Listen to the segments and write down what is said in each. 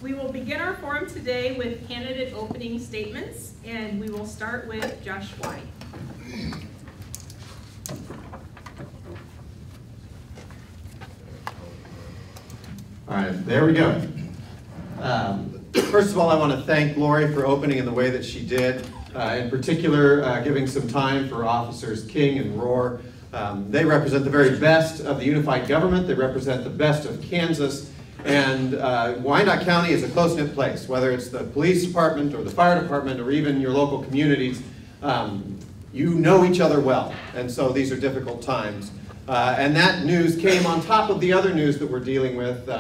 We will begin our forum today with candidate opening statements, and we will start with Josh Svaty. All right, there we go. First of all, I want to thank Lori for opening in the way that she did, in particular giving some time for Officers King and Rohr. They represent the very best of the unified government. They represent the best of Kansas. And Wyandotte County is a close-knit place, whether it's the police department or the fire department or even your local communities. You know each other well, and so these are difficult times. And that news came on top of the other news that we're dealing with.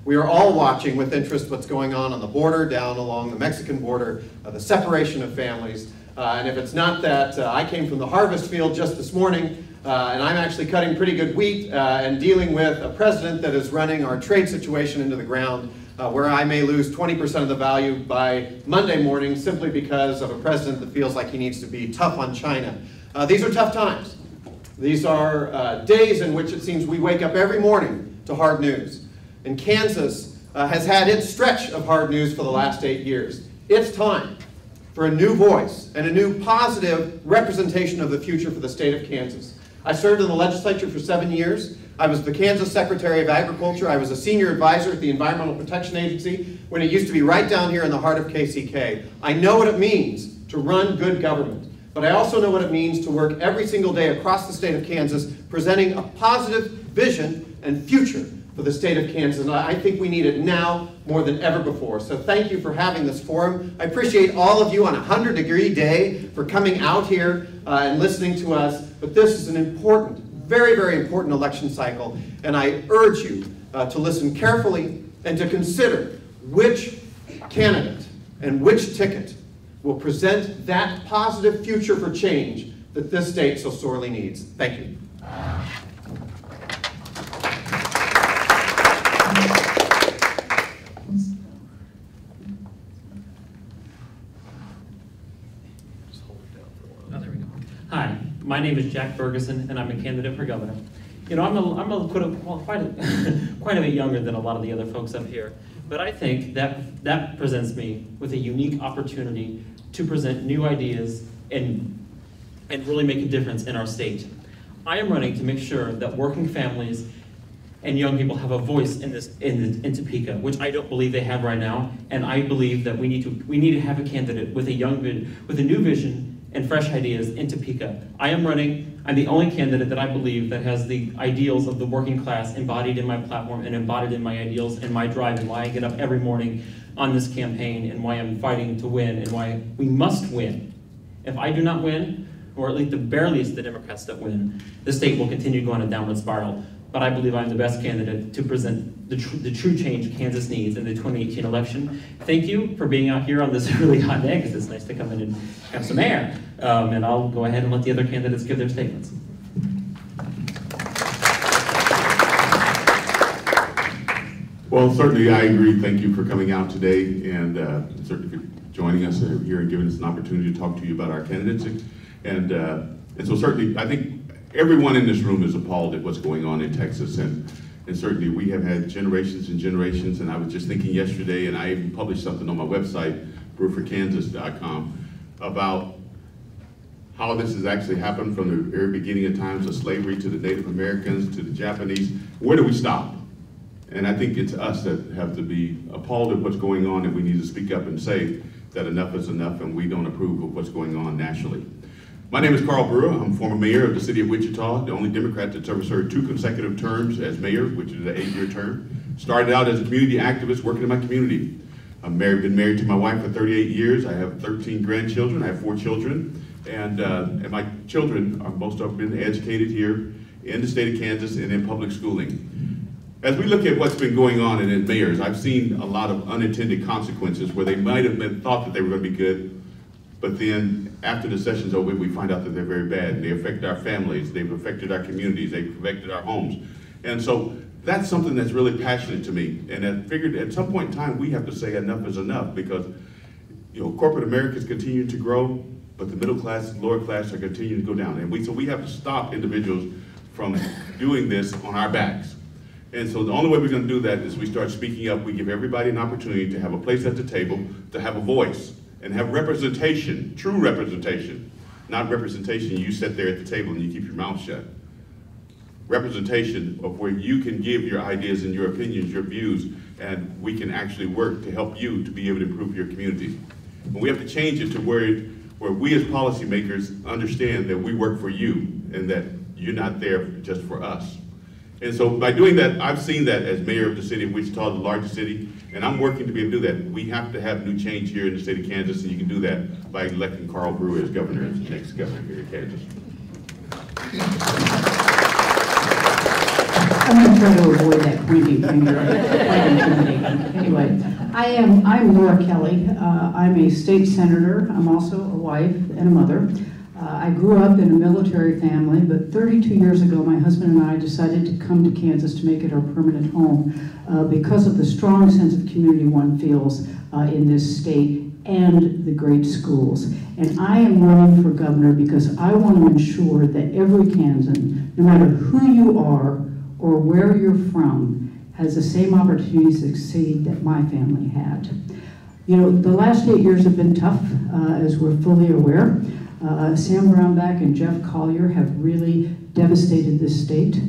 We are all watching with interest what's going on the border, down along the Mexican border, the separation of families. And if it's not that, I came from the harvest field just this morning, and I'm actually cutting pretty good wheat and dealing with a president that is running our trade situation into the ground, where I may lose 20% of the value by Monday morning simply because of a president that feels like he needs to be tough on China. These are tough times. These are days in which it seems we wake up every morning to hard news. And Kansas has had its stretch of hard news for the last 8 years. It's time for a new voice and a new positive representation of the future for the state of Kansas. I served in the legislature for 7 years. I was the Kansas Secretary of Agriculture. I was a senior advisor at the Environmental Protection Agency when it used to be right down here in the heart of KCK. I know what it means to run good government, but I also know what it means to work every single day across the state of Kansas, presenting a positive vision and future for the state of Kansas, and I think we need it now more than ever before. So thank you for having this forum. I appreciate all of you on a 100-degree day for coming out here and listening to us, but this is an important, very, very important election cycle, and I urge you to listen carefully and to consider which candidate and which ticket will present that positive future for change that this state so sorely needs. Thank you. Hi, my name is Jack Bergeson, and I'm a candidate for governor. You know, I'm quite a bit younger than a lot of the other folks up here, but I think that presents me with a unique opportunity to present new ideas and really make a difference in our state. I am running to make sure that working families and young people have a voice in Topeka, which I don't believe they have right now, and I believe that we need to have a candidate with a new vision and fresh ideas in Topeka. I'm the only candidate that I believe that has the ideals of the working class embodied in my platform and embodied in my ideals and my drive and why I get up every morning on this campaign and why I'm fighting to win and why we must win. If I do not win, or at least barely it's the Democrats that win, the state will continue to go on a downward spiral. But I believe I'm the best candidate to present the true change Kansas needs in the 2018 election. Thank you for being out here on this really hot day, because it's nice to come in and have some air. And I'll go ahead and let the other candidates give their statements. Well, certainly I agree. Thank you for coming out today, and certainly for joining us here and giving us an opportunity to talk to you about our candidates. And so certainly I think everyone in this room is appalled at what's going on in Texas, and certainly we have had generations and generations, and I was just thinking yesterday, and I even published something on my website, brewerforkansas.com, about how this has actually happened from the very beginning of times of slavery to the Native Americans, to the Japanese. Where do we stop? And I think it's us that have to be appalled at what's going on, and we need to speak up and say that enough is enough, and we don't approve of what's going on nationally. My name is Brewer. I'm former mayor of the city of Wichita, the only Democrat that's ever served 2 consecutive terms as mayor, which is an 8-year term. Started out as a community activist working in my community. I've been married to my wife for 38 years. I have 13 grandchildren. I have 4 children. And my children are most of them been educated here in the state of Kansas and in public schooling. As we look at what's been going on in mayors, I've seen a lot of unintended consequences where they might have thought that they were going to be good, but then after the session's over, we find out that they're very bad. They affect our families, they've affected our communities, they've affected our homes. And so that's something that's really passionate to me. And I figured at some point in time, we have to say enough is enough, because corporate America is continuing to grow, but the middle class and lower class are continuing to go down. And so we have to stop individuals from doing this on our backs. And so the only way we're going to do that is we start speaking up. We give everybody an opportunity to have a place at the table, to have a voice, and have representation, true representation. Not representation, you sit there at the table and you keep your mouth shut. Representation of where you can give your ideas and your opinions, your views, and we can actually work to help you to be able to improve your community. And we have to change it to where we as policymakers understand that we work for you and that you're not there just for us. And so by doing that, I've seen that as mayor of the city of Wichita, the largest city, and I'm working to be able to do that. We have to have new change here in the state of Kansas, and you can do that by electing Carl Brewer as governor, as the next governor here in Kansas. I'm going to try to avoid that pointing finger. Anyway, I'm Laura Kelly. I'm a state senator. I'm also a wife and a mother. I grew up in a military family, but 32 years ago, my husband and I decided to come to Kansas to make it our permanent home because of the strong sense of community one feels in this state and the great schools. And I am running for governor because I want to ensure that every Kansan, no matter who you are or where you're from, has the same opportunity to succeed that my family had. You know, the last 8 years have been tough, as we're fully aware. Sam Brownback and Jeff Collier have really devastated this state.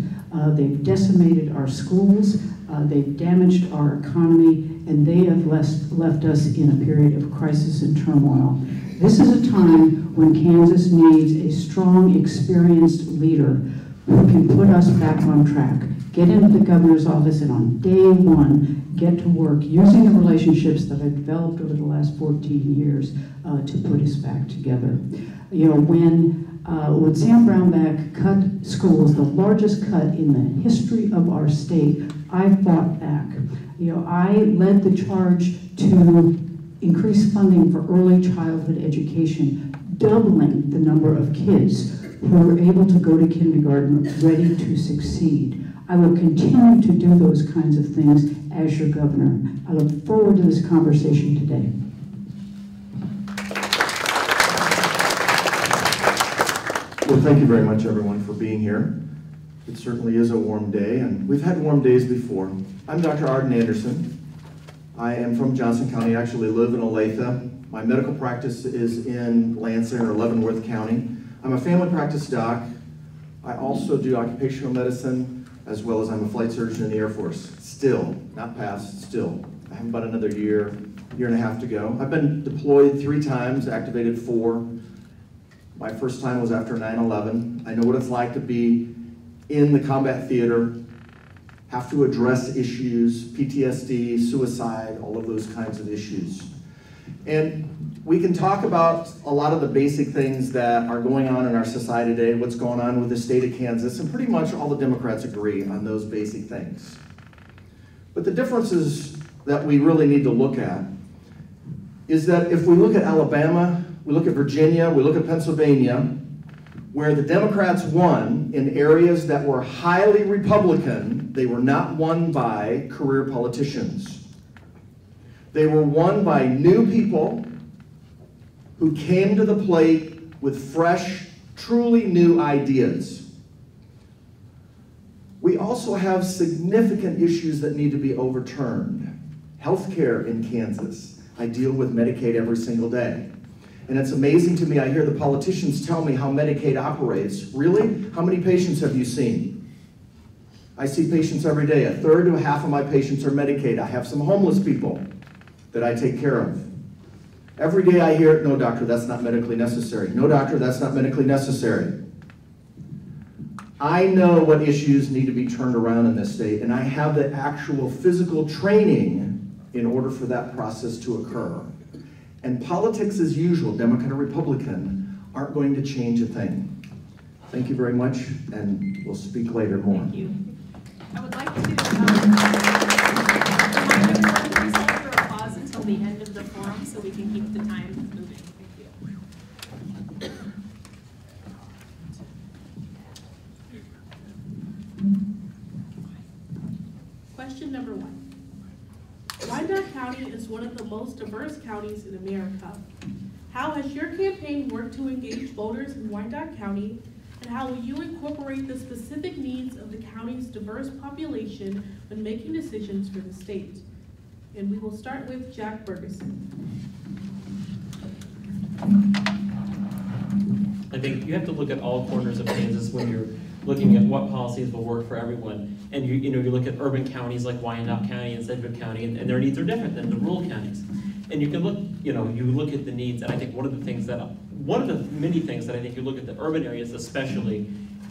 They've decimated our schools, they've damaged our economy, and they have left us in a period of crisis and turmoil. This is a time when Kansas needs a strong, experienced leader who can put us back on track, get into the governor's office, and on day one, get to work using the relationships that I've developed over the last 14 years to put us back together. You know, when Sam Brownback cut schools, the largest cut in the history of our state, I fought back. You know, I led the charge to increase funding for early childhood education, doubling the number of kids who are able to go to kindergarten ready to succeed. I will continue to do those kinds of things as your governor. I look forward to this conversation today. Well, thank you very much, everyone, for being here. It certainly is a warm day, and we've had warm days before. I'm Dr. Arden Anderson. I am from Johnson County. I actually live in Olathe. My medical practice is in Lansing or Leavenworth County. I'm a family practice doc. I also do occupational medicine, as well as I'm a flight surgeon in the Air Force. Still, not past, still. I have about another year and a half to go. I've been deployed 3 times, activated 4. My first time was after 9/11. I know what it's like to be in the combat theater, have to address issues, PTSD, suicide, all of those kinds of issues. And we can talk about a lot of the basic things that are going on in our society today, what's going on with the state of Kansas, and pretty much all the Democrats agree on those basic things. But the differences that we really need to look at is that if we look at Alabama, we look at Virginia, we look at Pennsylvania, where the Democrats won in areas that were highly Republican, they were not won by career politicians. They were won by new people who came to the plate with fresh, truly new ideas. We also have significant issues that need to be overturned. Healthcare in Kansas. I deal with Medicaid every single day. And it's amazing to me, I hear the politicians tell me how Medicaid operates. Really? How many patients have you seen? I see patients every day. 1/3 to 1/2 of my patients are Medicaid. I have some homeless people that I take care of. Every day I hear, no doctor, that's not medically necessary. No doctor, that's not medically necessary. I know what issues need to be turned around in this state, and I have the actual physical training in order for that process to occur. And politics as usual, Democrat or Republican, aren't going to change a thing. Thank you very much, and we'll speak later more. Thank you. I would like to remind everyone to please hold for applause until the end of the forum so we can keep the time moving. Thank you. Question number 1. Wyandotte County is one of the most diverse counties in America. How has your campaign worked to engage voters in Wyandotte County, And how will you incorporate the specific needs of the county's diverse population when making decisions for the state? And we will start with Jack Bergeson. I think you have to look at all corners of Kansas when you're looking at what policies will work for everyone. And you look at urban counties like Wyandotte County and Sedgwick County, and their needs are different than the rural counties. And you can look, you look at the needs, and I think one of the many things that I think you look at the urban areas especially,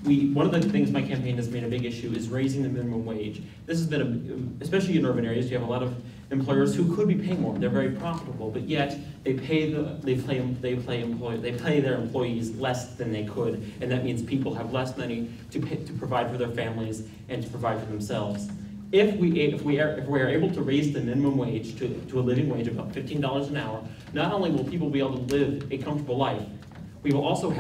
one of the things my campaign has made a big issue is raising the minimum wage. This has been, especially in urban areas, you have a lot of employers who could be paying more. They're very profitable, but yet they pay their employees less than they could, and that means people have less money to provide for their families and to provide for themselves. If we are able to raise the minimum wage to a living wage of about $15 an hour, not only will people be able to live a comfortable life, we will also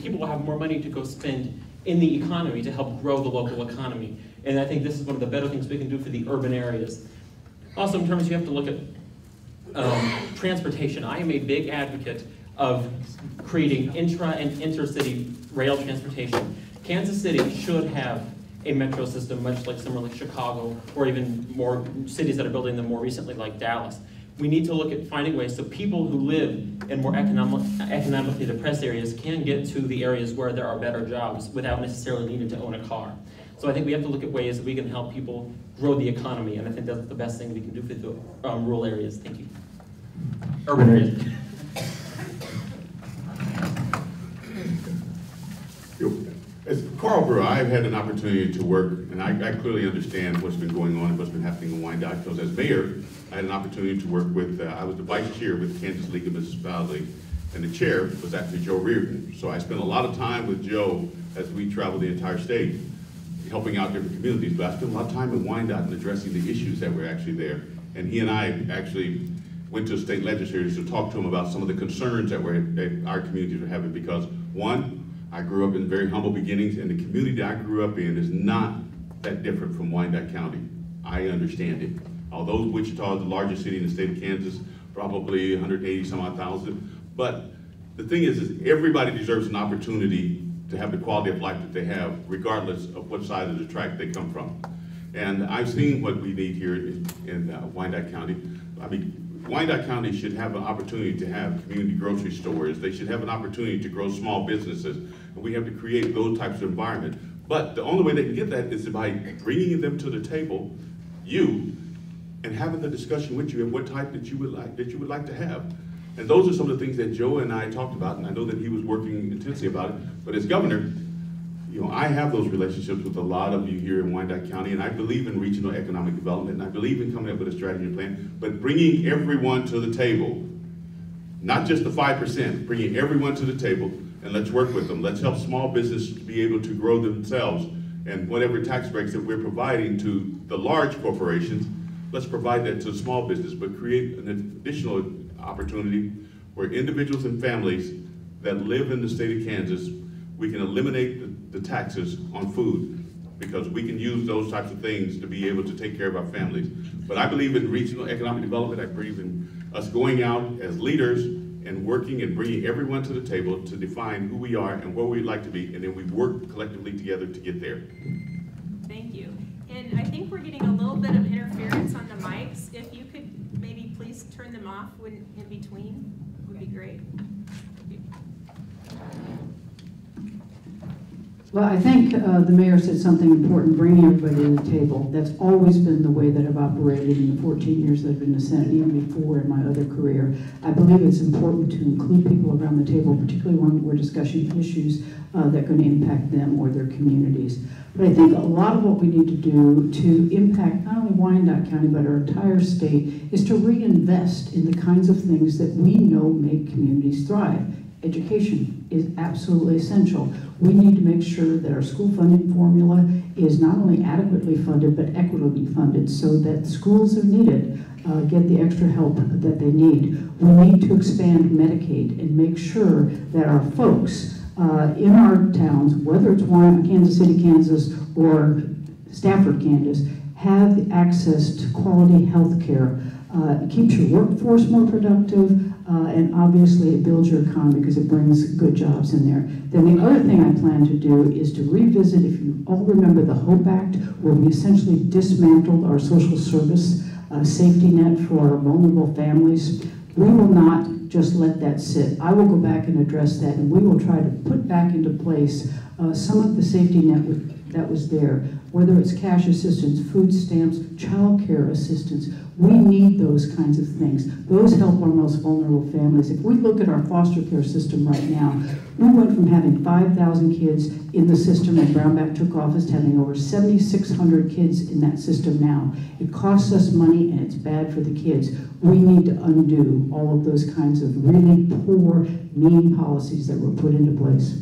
people will have more money to go spend in the economy to help grow the local economy. And I think this is one of the better things we can do for the urban areas. Also, in terms, you have to look at transportation. I am a big advocate of creating intra and intercity rail transportation. Kansas City should have a metro system, much like somewhere like Chicago, or even more cities that are building them more recently, like Dallas. We need to look at finding ways so people who live in more economically depressed areas can get to the areas where there are better jobs without necessarily needing to own a car. So I think we have to look at ways that we can help people grow the economy, and I think that's the best thing we can do for the rural areas. Thank you. Urban areas. As Carl Brewer, I've had an opportunity to work, and I clearly understand what's been going on and what's been happening in Wyandotte, because as mayor, I had an opportunity to work with, I was the vice chair with the Kansas League of Municipalities, and the chair was actually Joe Reardon. So I spent a lot of time with Joe as we traveled the entire state, helping out different communities, but I spent a lot of time in Wyandotte and addressing the issues that were actually there. And he and I actually went to state legislators to talk to them about some of the concerns that our communities were having, because one, I grew up in very humble beginnings, and the community that I grew up in is not that different from Wyandotte County. I understand it. Although Wichita is the largest city in the state of Kansas, probably 180 some odd thousand, but the thing is everybody deserves an opportunity to have the quality of life that they have, regardless of what side of the track they come from. And I've seen what we need here in Wyandotte County. I mean, Wyandotte County should have an opportunity to have community grocery stores. They should have an opportunity to grow small businesses. And we have to create those types of environment. But the only way they can get that is by bringing them to the table, and having the discussion with you and what type that you would like to have. And those are some of the things that Joe and I talked about, and I know that he was working intensely about it. But as governor, I have those relationships with a lot of you here in Wyandotte County, and I believe in regional economic development, and I believe in coming up with a strategy and plan, but bringing everyone to the table, not just the 5%, bringing everyone to the table, and let's work with them. Let's help small business be able to grow themselves, and whatever tax breaks that we're providing to the large corporations, let's provide that to small business, but create an additional opportunity where individuals and families that live in the state of Kansas, we can eliminate the taxes on food, because we can use those types of things to be able to take care of our families. But I believe in regional economic development. I believe in us going out as leaders and working and bringing everyone to the table to define who we are and where we'd like to be, and then we work collectively together to get there. Thank you. And I think we're getting a little bit of interference on the mics. If you could maybe please turn them off in between, would be great. Well, I think the mayor said something important, bringing everybody to the table. That's always been the way that I've operated in the 14 years that I've been in the Senate, even before in my other career. I believe it's important to include people around the table, particularly when we're discussing issues that are going to impact them or their communities. But I think a lot of what we need to do to impact not only Wyandotte County, but our entire state, is to reinvest in the kinds of things that we know make communities thrive. Education is absolutely essential. We need to make sure that our school funding formula is not only adequately funded, but equitably funded, so that schools are needed get the extra help that they need. We need to expand Medicaid and make sure that our folks in our towns, whether it's Kansas City, Kansas, or Stafford, Kansas, have access to quality health care It keeps your workforce more productive, and obviously it builds your economy because it brings good jobs in there. Then the other thing I plan to do is to revisit, if you all remember the HOPE Act, where we essentially dismantled our social service safety net for our vulnerable families. We will not just let that sit. I will go back and address that, and we will try to put back into place some of the safety net that was there, whether it's cash assistance, food stamps, child care assistance. We need those kinds of things. Those help our most vulnerable families. If we look at our foster care system right now, we went from having 5,000 kids in the system when Brownback took office to having over 7,600 kids in that system now. It costs us money and it's bad for the kids. We need to undo all of those kinds of really poor, mean policies that were put into place.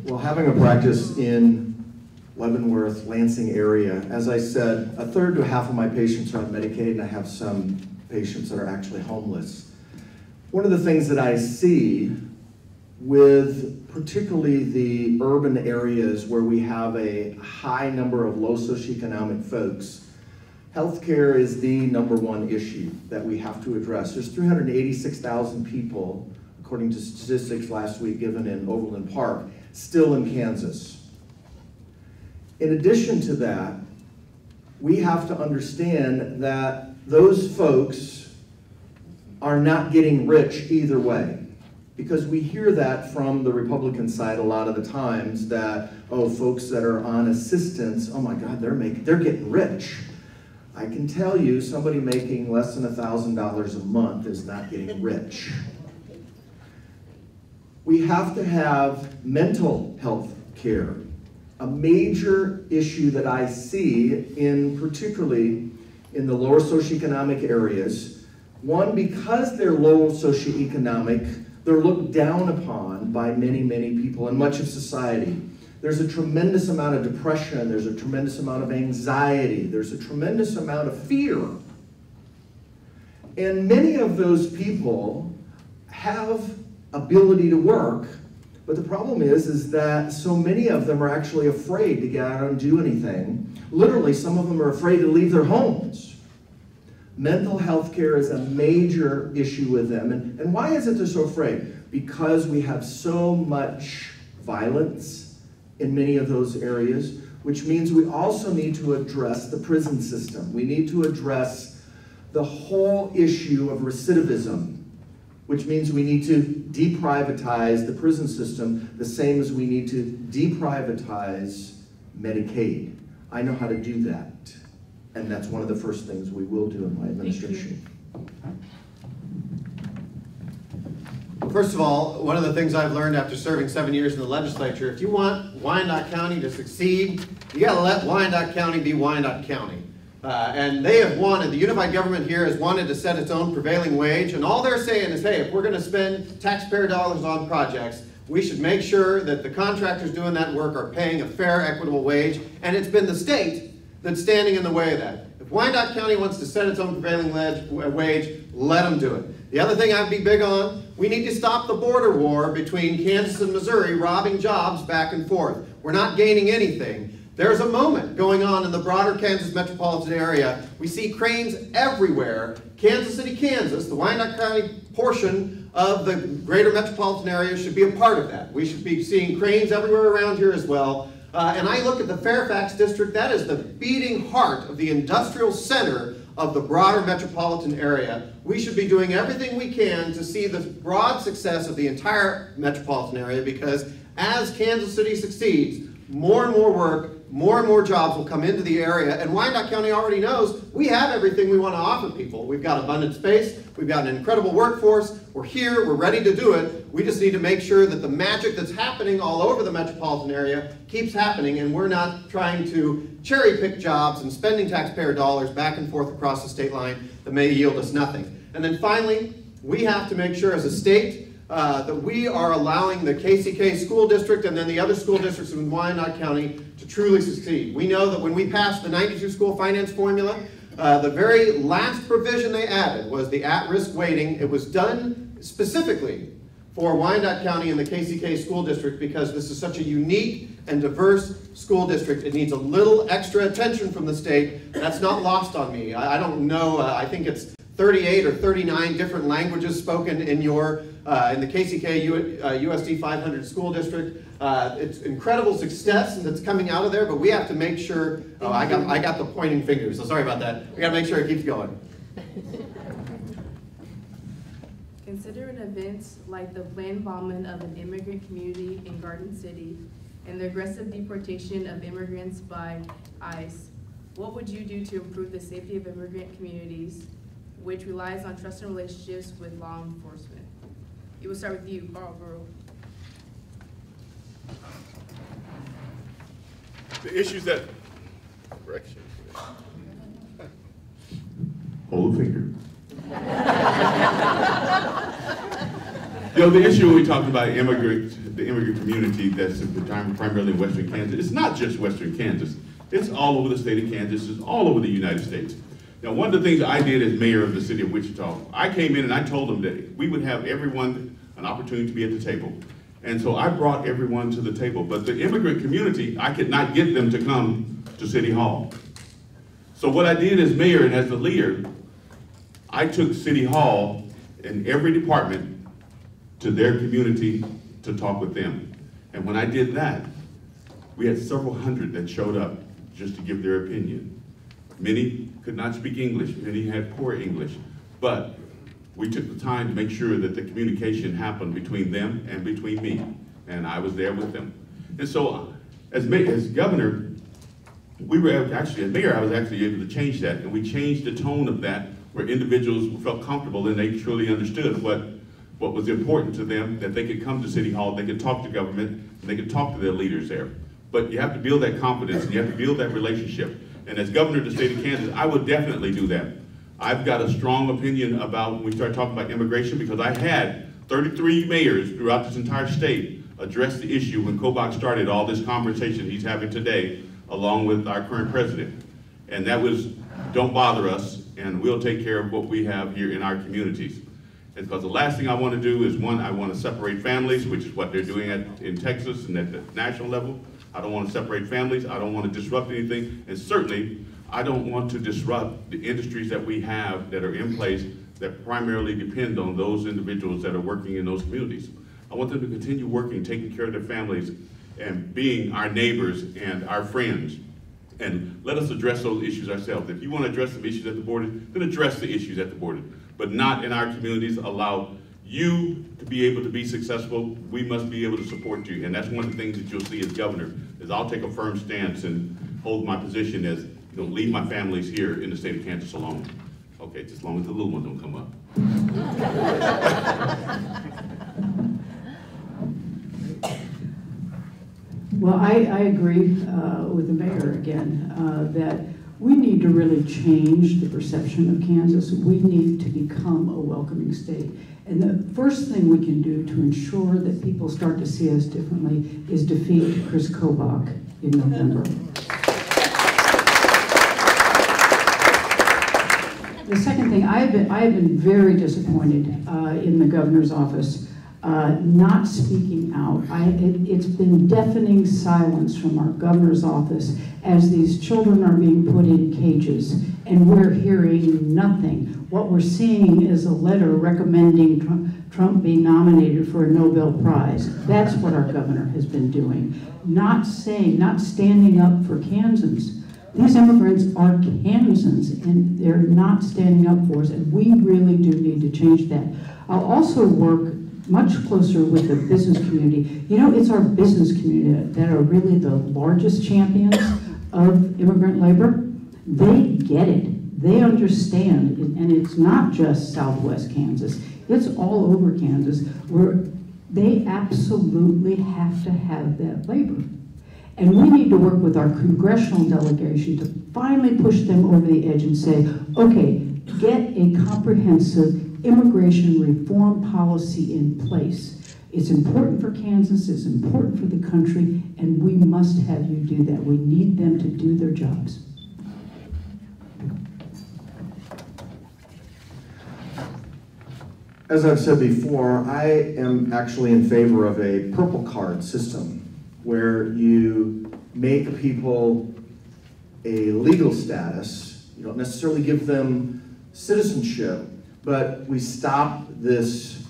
Well, having a practice in Leavenworth, Lansing area, as I said, a third to half of my patients are on Medicaid, and I have some patients that are actually homeless. One of the things that I see with particularly the urban areas where we have a high number of low socioeconomic folks, healthcare is the #1 issue that we have to address. There's 386,000 people, according to statistics last week given in Overland Park, still in Kansas. In addition to that, we have to understand that those folks are not getting rich either way. Because we hear that from the Republican side a lot of the times that, oh, folks that are on assistance, oh my God, they're getting rich. I can tell you somebody making less than $1,000 a month is not getting rich. We have to have mental health care. A major issue that I see particularly in the lower socioeconomic areas, one, because they're low socioeconomic, they're looked down upon by many, many people in much of society. There's a tremendous amount of depression, there's a tremendous amount of anxiety, there's a tremendous amount of fear. And many of those people have ability to work, but the problem is that so many of them are actually afraid to get out and do anything. Literally, some of them are afraid to leave their homes. Mental health care is a major issue with them. And why is it they're so afraid? Because we have so much violence in many of those areas, which means we also need to address the prison system. We need to address the whole issue of recidivism, which means we need to deprivatize the prison system the same as we need to deprivatize Medicaid. I know how to do that, and that's one of the first things we will do in my administration. First of all, one of the things I've learned after serving 7 years in the legislature, if you want Wyandotte County to succeed, you gotta let Wyandotte County be Wyandotte County. And they have wanted, the unified government here has wanted to set its own prevailing wage, and all they're saying is, hey, if we're going to spend taxpayer dollars on projects, we should make sure that the contractors doing that work are paying a fair, equitable wage, and it's been the state that's standing in the way of that. If Wyandotte County wants to set its own prevailing wage, let them do it. The other thing I'd be big on, we need to stop the border war between Kansas and Missouri, robbing jobs back and forth. We're not gaining anything. There's a moment going on in the broader Kansas metropolitan area. We see cranes everywhere. Kansas City, Kansas, the Wyandotte County portion of the greater metropolitan area should be a part of that. We should be seeing cranes everywhere around here as well. And I look at the Fairfax district, that is the beating heart of the industrial center of the broader metropolitan area. We should be doing everything we can to see the broad success of the entire metropolitan area, because as Kansas City succeeds, more and more work, more and more jobs will come into the area, and Wyandotte County already knows we have everything we want to offer people. We've got abundant space, we've got an incredible workforce, we're here, we're ready to do it. We just need to make sure that the magic that's happening all over the metropolitan area keeps happening, and we're not trying to cherry pick jobs and spending taxpayer dollars back and forth across the state line that may yield us nothing. And then finally, we have to make sure as a state that we are allowing the KCK school district and then the other school districts in Wyandotte County to truly succeed. We know that when we passed the 92 school finance formula, the very last provision they added was the at-risk weighting. It was done specifically for Wyandotte County and the KCK school district because this is such a unique and diverse school district. It needs a little extra attention from the state. That's not lost on me. I don't know, I think it's 38 or 39 different languages spoken in in the KCK USD 500 school district. It's incredible success that's coming out of there, but we have to make sure, I got the pointing fingers, so sorry about that. We gotta make sure it keeps going. Considering events like the planned involvement of an immigrant community in Garden City and the aggressive deportation of immigrants by ICE, what would you do to improve the safety of immigrant communities, which relies on trust and relationships with law enforcement? It will start with you, Burrow. The issues that, correction. Hold a finger. The issue we talked about the immigrant community that's primarily in Western Kansas, it's not just Western Kansas. It's all over the state of Kansas. It's all over the United States. Now, one of the things I did as mayor of the city of Wichita, I came in and I told them that we would have everyone an opportunity to be at the table. And so I brought everyone to the table. But the immigrant community, I could not get them to come to City Hall. So what I did as mayor and as the leader, I took City Hall and every department to their community to talk with them. And when I did that, we had several hundred that showed up just to give their opinion. Many could not speak English, many had poor English, but we took the time to make sure that the communication happened between them and between me, and I was there with them. And so, as governor, as mayor, I was actually able to change that, and we changed the tone of that, where individuals felt comfortable and they truly understood what was important to them, that they could come to City Hall, they could talk to government, and they could talk to their leaders there. But you have to build that confidence, and you have to build that relationship. And as governor of the state of Kansas, I would definitely do that. I've got a strong opinion about when we start talking about immigration, because I had 33 mayors throughout this entire state address the issue when Kobach started all this conversation he's having today, along with our current president. And that was, don't bother us, and we'll take care of what we have here in our communities. And because the last thing I want to do is, one, I want to separate families, which is what they're doing in Texas and at the national level. I don't want to separate families. I don't want to disrupt anything. And certainly, I don't want to disrupt the industries that we have that are in place that primarily depend on those individuals that are working in those communities. I want them to continue working, taking care of their families, and being our neighbors and our friends. And let us address those issues ourselves. If you want to address some issues at the border, then address the issues at the border. But not in our communities. Allow you to be able to be successful. We must be able to support you. And that's one of the things that you'll see as governor, is I'll take a firm stance and hold my position as, leave my families here in the state of Kansas alone. Okay, just as long as the little ones don't come up. Well, I agree with the mayor again, that we need to really change the perception of Kansas. We need to become a welcoming state. And the first thing we can do to ensure that people start to see us differently is defeat Chris Kobach in November. The second thing, I have been very disappointed in the governor's office not speaking out. It's been deafening silence from our governor's office as these children are being put in cages, and we're hearing nothing. What we're seeing is a letter recommending Trump be nominated for a Nobel Prize. That's what our governor has been doing. Not standing up for Kansans. These immigrants are Kansans, and they're not standing up for us, and we really do need to change that. I'll also work much closer with the business community. It's our business community that are really the largest champions of immigrant labor. They get it. They understand, and it's not just Southwest Kansas. It's all over Kansas, where they absolutely have to have that labor. And we need to work with our congressional delegation to finally push them over the edge and say, okay, get a comprehensive immigration reform policy in place. It's important for Kansas, it's important for the country, and we must have you do that. We need them to do their jobs. As I've said before, I am actually in favor of a purple card system where you make people a legal status. You don't necessarily give them citizenship, but we stop this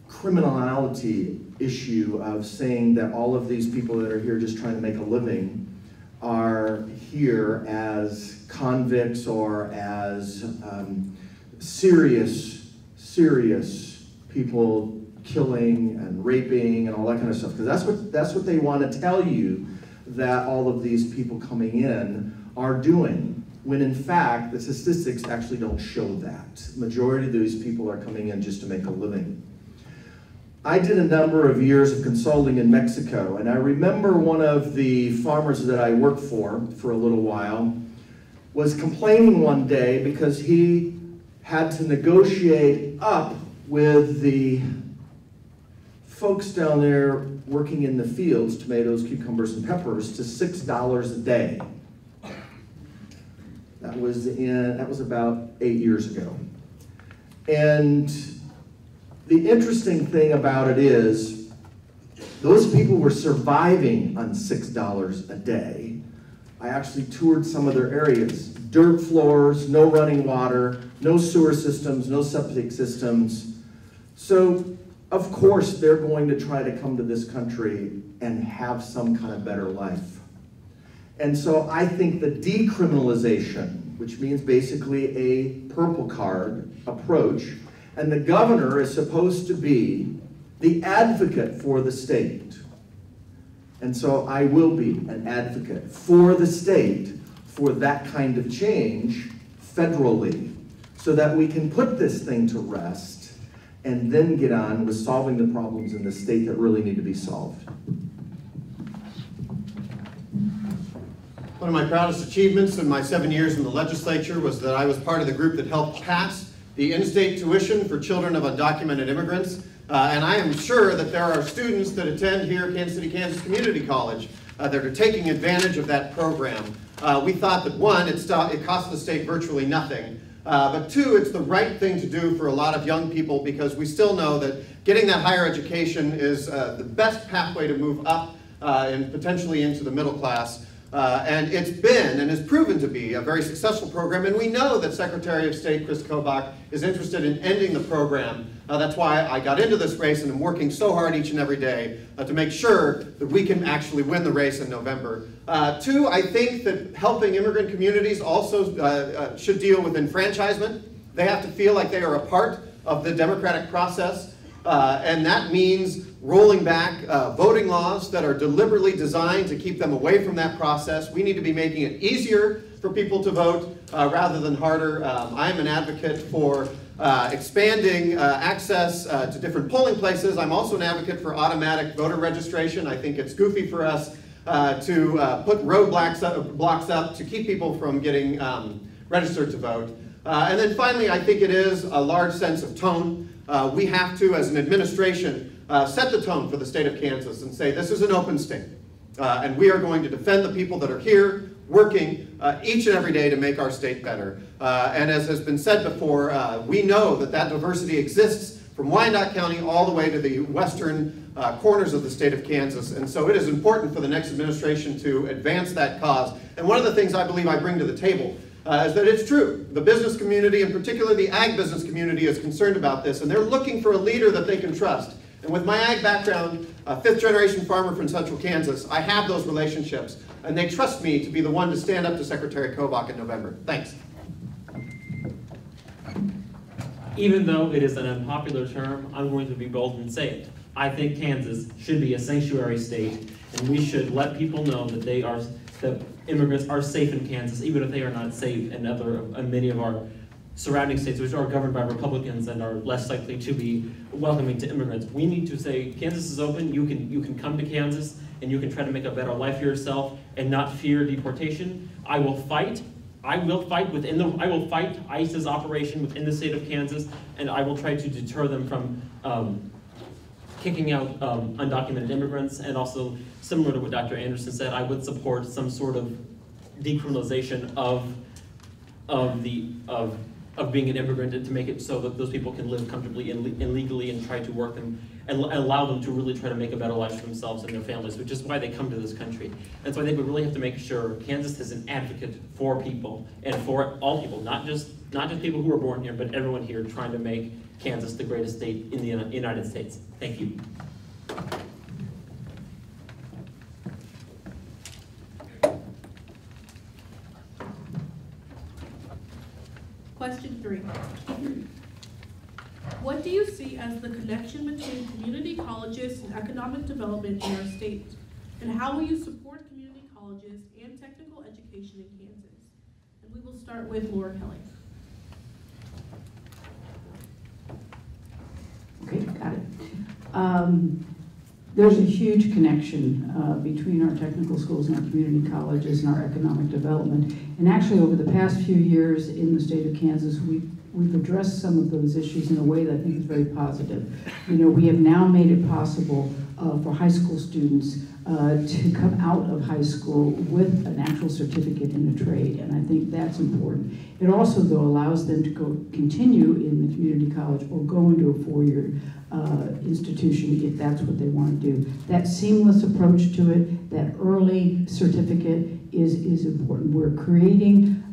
criminality issue of saying that all of these people that are here just trying to make a living are here as convicts or as serious people killing and raping and all that kind of stuff. Because that's what they want to tell you that all of these people coming in are doing, when in fact the statistics actually don't show that. The majority of these people are coming in just to make a living. I did a number of years of consulting in Mexico, and I remember one of the farmers that I worked for a little while was complaining one day because he had to negotiate up with the folks down there working in the fields, tomatoes, cucumbers, and peppers, to $6 a day. That was about 8 years ago. And the interesting thing about it is, those people were surviving on $6 a day. I actually toured some of their areas. Dirt floors, no running water, no sewer systems, no septic systems. So, of course, they're going to try to come to this country and have some kind of better life. And so I think the decriminalization, which means basically a purple card approach, and the governor is supposed to be the advocate for the state. And so I will be an advocate for the state for that kind of change federally, so that we can put this thing to rest and then get on with solving the problems in the state that really need to be solved. One of my proudest achievements in my 7 years in the legislature was that I was part of the group that helped pass the in-state tuition for children of undocumented immigrants. And I am sure that there are students that attend here at Kansas City, Kansas Community College that are taking advantage of that program. We thought that one, it cost the state virtually nothing. But two, it's the right thing to do for a lot of young people, because we still know that getting that higher education is the best pathway to move up and potentially into the middle class. And it's been and has proven to be a very successful program, and we know that Secretary of State Chris Kobach is interested in ending the program. That's why I got into this race and am working so hard each and every day to make sure that we can actually win the race in November. Two, I think that helping immigrant communities also should deal with enfranchisement. They have to feel like they are a part of the democratic process, and that means rolling back voting laws that are deliberately designed to keep them away from that process. We need to be making it easier for people to vote rather than harder. I am an advocate for expanding access to different polling places. I'm also an advocate for automatic voter registration. I think it's goofy for us to put roadblocks up to keep people from getting registered to vote. And then finally, I think it is a large sense of tone. We have to, as an administration, set the tone for the state of Kansas and say this is an open state. And we are going to defend the people that are here working each and every day to make our state better. And as has been said before, we know that that diversity exists from Wyandotte County all the way to the western corners of the state of Kansas. And so it is important for the next administration to advance that cause. And one of the things I believe I bring to the table is that it's true. The business community, and particularly the ag business community, is concerned about this, and they're looking for a leader that they can trust. And with my ag background, a fifth-generation farmer from central Kansas, I have those relationships, and they trust me to be the one to stand up to Secretary Kobach in November. Thanks. Even though it is an unpopular term, I'm going to be bold and say it. I think Kansas should be a sanctuary state, and we should let people know that that immigrants are safe in Kansas, even if they are not safe in many of our surrounding states, which are governed by Republicans and are less likely to be welcoming to immigrants. We need to say, Kansas is open, you can come to Kansas, and you can try to make a better life for yourself and not fear deportation. I will fight ICE's operation within the state of Kansas, and I will try to deter them from kicking out undocumented immigrants. And also, similar to what Dr. Anderson said, I would support some sort of decriminalization of of being an immigrant and to make it so that those people can live comfortably and legally and try to work them and allow them to really try to make a better life for themselves and their families, which is why they come to this country. And so I think we really have to make sure Kansas is an advocate for people and for all people, not just people who are born here, but everyone here trying to make Kansas the greatest state in the United States. Thank you. Question 3. What do you see as the connection between community colleges and economic development in our state? And how will you support community colleges and technical education in Kansas? And we will start with Laura Kelly. Okay, got it. There's a huge connection between our technical schools and our community colleges and our economic development. And actually, over the past few years in the state of Kansas, we've addressed some of those issues in a way that I think is very positive. You know, we have now made it possible for high school students to come out of high school with an actual certificate in a trade, and I think that's important. It also, though, allows them to continue in the community college or go into a four-year institution if that's what they want to do. That seamless approach to it, that early certificate is important. We're creating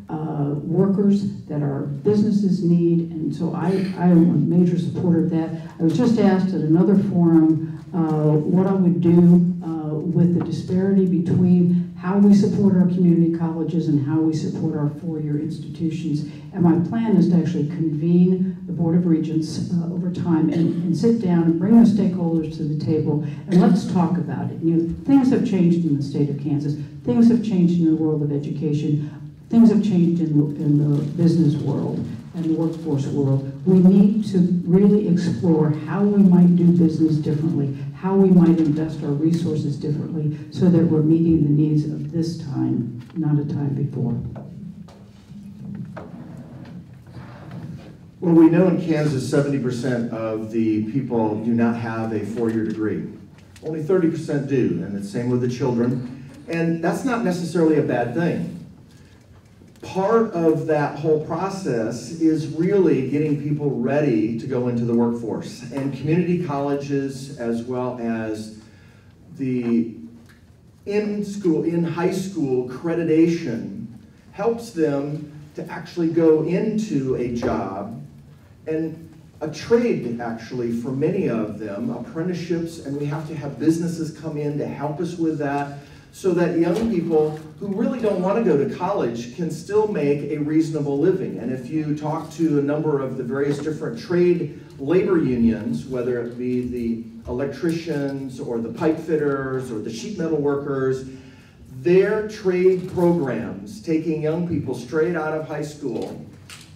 workers that our businesses need, and so I am a major supporter of that. I was just asked at another forum what I would do with the disparity between how we support our community colleges and how we support our four-year institutions. And my plan is to actually convene the Board of Regents over time and sit down and bring the stakeholders to the table and let's talk about it. You know, things have changed in the state of Kansas. Things have changed in the world of education. Things have changed in the business world and the workforce world. We need to really explore how we might do business differently, how we might invest our resources differently so that we're meeting the needs of this time, not a time before. Well, we know in Kansas 70% of the people do not have a four-year degree. Only 30% do, and it's the same with the children. And that's not necessarily a bad thing. Part of that whole process is really getting people ready to go into the workforce. And community colleges, as well as the in high school accreditation, helps them to actually go into a job and a trade, actually, for many of them, apprenticeships, and we have to have businesses come in to help us with that, so that young people who really don't want to go to college can still make a reasonable living. And if you talk to a number of the various different trade labor unions, whether it be the electricians or the pipe fitters or the sheet metal workers, their trade programs, taking young people straight out of high school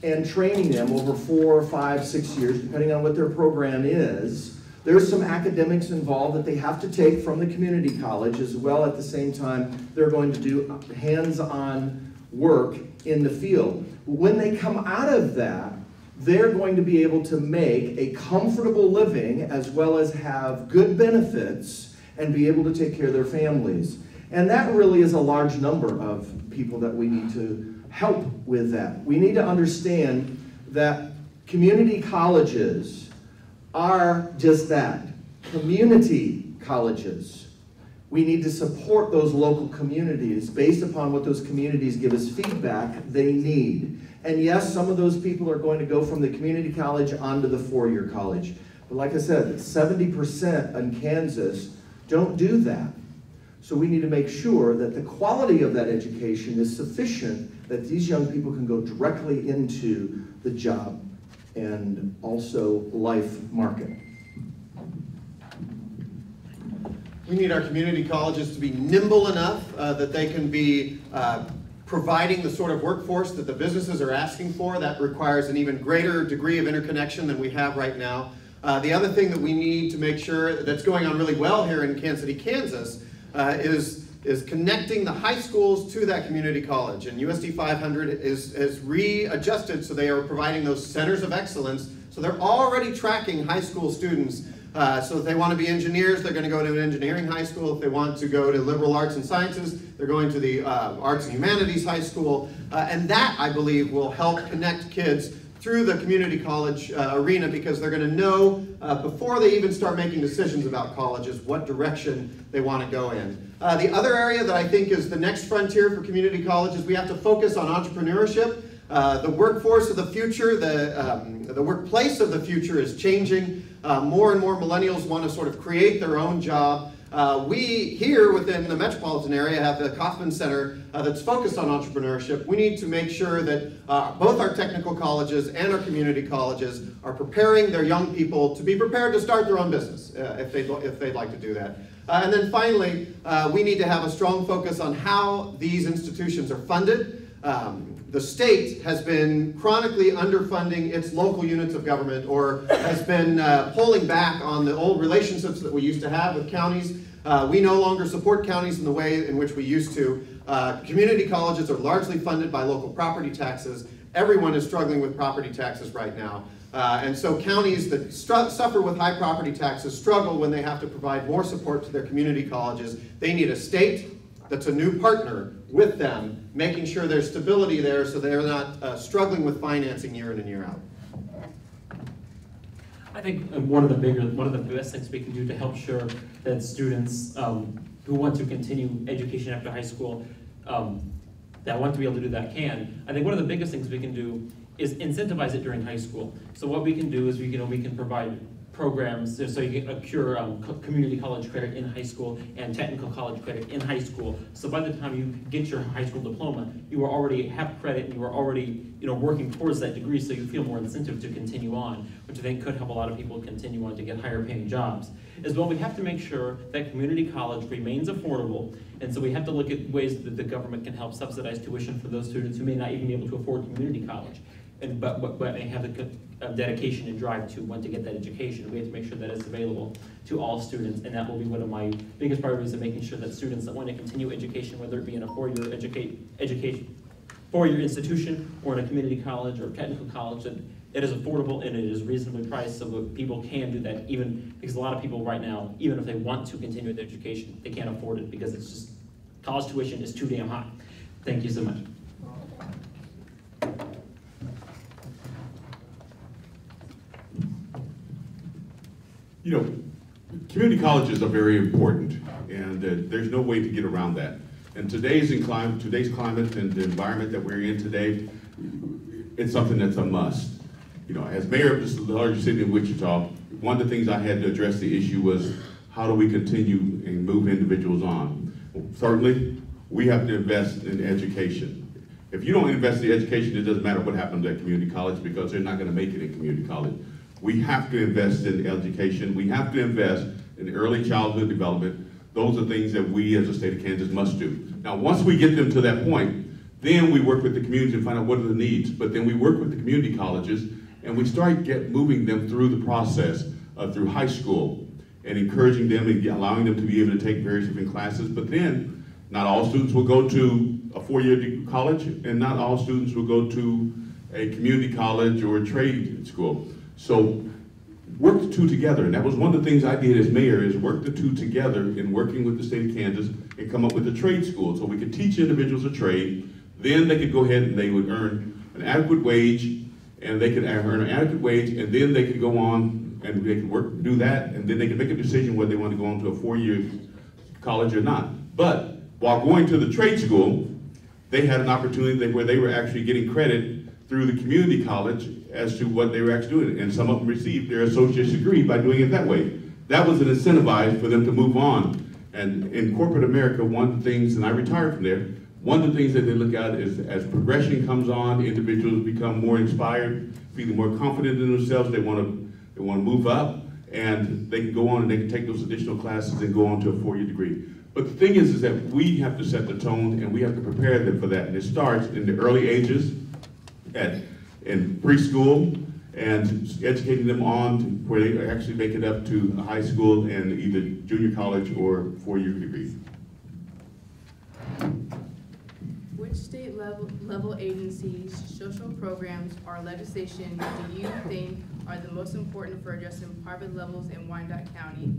and training them over 4, 5, 6 years, depending on what their program is. There's some academics involved that they have to take from the community college, as well at the same time they're going to do hands-on work in the field. When they come out of that, they're going to be able to make a comfortable living as well as have good benefits and be able to take care of their families. And that really is a large number of people that we need to help with that. We need to understand that community colleges are just that, community colleges. We need to support those local communities based upon what those communities give us feedback they need. And yes, some of those people are going to go from the community college onto the four-year college. But like I said, 70% in Kansas don't do that. So we need to make sure that the quality of that education is sufficient that these young people can go directly into the job and also life market. We need our community colleges to be nimble enough that they can be providing the sort of workforce that the businesses are asking for. That requires an even greater degree of interconnection than we have right now. The other thing that we need to make sure that's going on really well here in Kansas City, Kansas, is connecting the high schools to that community college. And USD 500 is readjusted so they are providing those centers of excellence. So they're already tracking high school students. So if they want to be engineers, they're going to go to an engineering high school. If they want to go to liberal arts and sciences, they're going to the arts and humanities high school. And that, I believe, will help connect kids through the community college arena, because they're going to know before they even start making decisions about colleges what direction they want to go in. The other area that I think is the next frontier for community colleges, we have to focus on entrepreneurship. The workforce of the future, the workplace of the future is changing. More and more millennials want to sort of create their own job. We here within the metropolitan area have the Kauffman Center that's focused on entrepreneurship. We need to make sure that both our technical colleges and our community colleges are preparing their young people to be prepared to start their own business if they'd like to do that. And then finally, we need to have a strong focus on how these institutions are funded. The state has been chronically underfunding its local units of government, or has been pulling back on the old relationships that we used to have with counties. We no longer support counties in the way in which we used to. Community colleges are largely funded by local property taxes. Everyone is struggling with property taxes right now. And so counties that suffer with high property taxes struggle when they have to provide more support to their community colleges. They need a state that's a new partner with them, making sure there's stability there so they're not struggling with financing year in and year out. I think one of the best things we can do to help sure that students who want to continue education after high school, that want to be able to do that can. I think one of the biggest things we can do is incentivize it during high school. So what we can do is we can provide programs so you can accrue community college credit in high school and technical college credit in high school. So by the time you get your high school diploma, you already have credit and you are already working towards that degree, so you feel more incentive to continue on, which I think could help a lot of people continue on to get higher paying jobs. As well, we have to make sure that community college remains affordable, and so we have to look at ways that the government can help subsidize tuition for those students who may not even be able to afford community college, but they have the dedication and drive to want to get that education. We have to make sure that it's available to all students, and that will be one of my biggest priorities of making sure that students that want to continue education, whether it be in a four-year institution or in a community college or technical college, that it is affordable and it is reasonably priced so that people can do that, even because a lot of people right now, even if they want to continue their education, they can't afford it because it's just, college tuition is too damn high. Thank you so much. Community colleges are very important, and there's no way to get around that. And today's climate and the environment that we're in today, it's something that's a must. As mayor of this largest city in Wichita, one of the things I had to address the issue was how do we continue and move individuals on? Well, certainly, we have to invest in education. If you don't invest in education, it doesn't matter what happens at community college because they're not going to make it in community college. We have to invest in education. We have to invest in early childhood development. Those are things that we as a state of Kansas must do. Now, once we get them to that point, then we work with the community and find out what are the needs. But then we work with the community colleges and we start moving them through the process through high school and encouraging them and allowing them to be able to take various different classes. But then not all students will go to a four-year college and not all students will go to a community college or a trade school. So work the two together, and that was one of the things I did as mayor, is work the two together in working with the state of Kansas and come up with a trade school so we could teach individuals a trade. Then they could go ahead and they would earn an adequate wage, and they could earn an adequate wage, and then they could go on and they could do that, and then they could make a decision whether they want to go on to a four-year college or not. But while going to the trade school, they had an opportunity where they were actually getting credit through the community college as to what they were actually doing. And some of them received their associate's degree by doing it that way. That was an incentive for them to move on. And in corporate America, one of the things, and I retired from there, one of the things that they look at is as progression comes on, individuals become more inspired, feeling more confident in themselves, they want to move up, and they can go on and they can take those additional classes and go on to a four-year degree. But the thing is that we have to set the tone and we have to prepare them for that. And it starts in the early ages, in preschool, and educating them on to where they actually make it up to high school and either junior college or four-year degree. Which state level agencies, social programs, or legislation do you think are the most important for addressing poverty levels in Wyandotte County?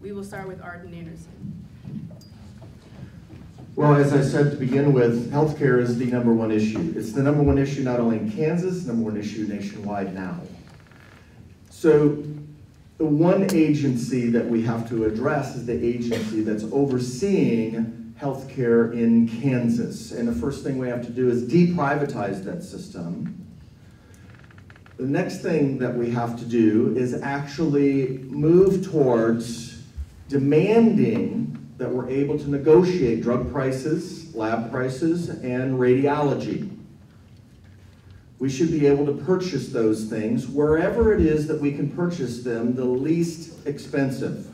We will start with Arden Anderson. Well, as I said to begin with, healthcare is the #1 issue. It's the #1 issue not only in Kansas, #1 issue nationwide now. So the one agency that we have to address is the agency that's overseeing healthcare in Kansas. And the first thing we have to do is deprivatize that system. The next thing that we have to do is actually move towards demanding that we're able to negotiate drug prices, lab prices, and radiology. We should be able to purchase those things wherever it is that we can purchase them the least expensive.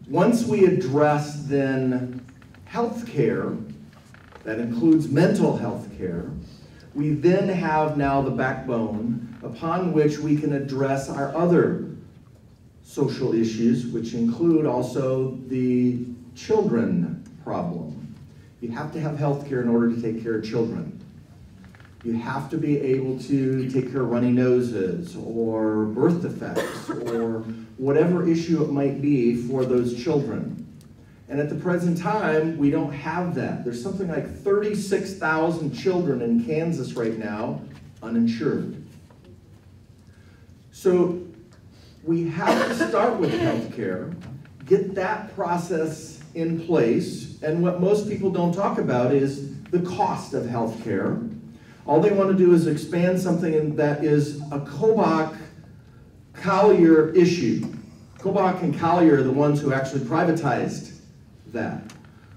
Once we address then health care, that includes mental health care, we then have now the backbone upon which we can address our other social issues, which include also the children problem. You have to have health care in order to take care of children. You have to be able to take care of runny noses or birth defects or whatever issue it might be for those children. And at the present time, we don't have that. There's something like 36,000 children in Kansas right now uninsured. So we have to start with health care, get that process in place, and what most people don't talk about is the cost of health care. All they want to do is expand something that is a Kobach-Collier issue. Kobach and Collier are the ones who actually privatized that.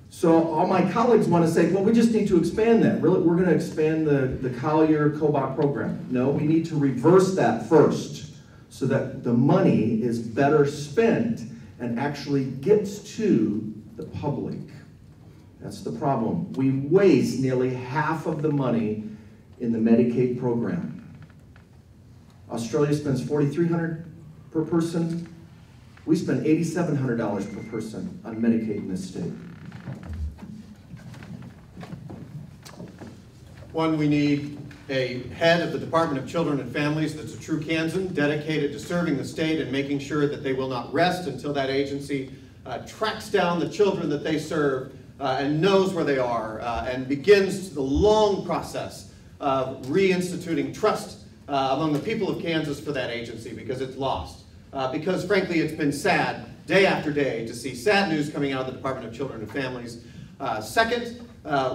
So all my colleagues want to say, well, we just need to expand that. Really, we're going to expand the Collier-Kobach program. No, we need to reverse that first so that the money is better spent and actually gets to the public. That's the problem. We waste nearly half of the money in the Medicaid program. Australia spends $4,300 per person. We spend $8,700 per person on Medicaid in this state. One, we need a head of the Department of Children and Families that's a true Kansan, dedicated to serving the state and making sure that they will not rest until that agency tracks down the children that they serve and knows where they are and begins the long process of reinstituting trust among the people of Kansas for that agency, because it's lost. Because frankly, it's been sad day after day to see sad news coming out of the Department of Children and Families. Second,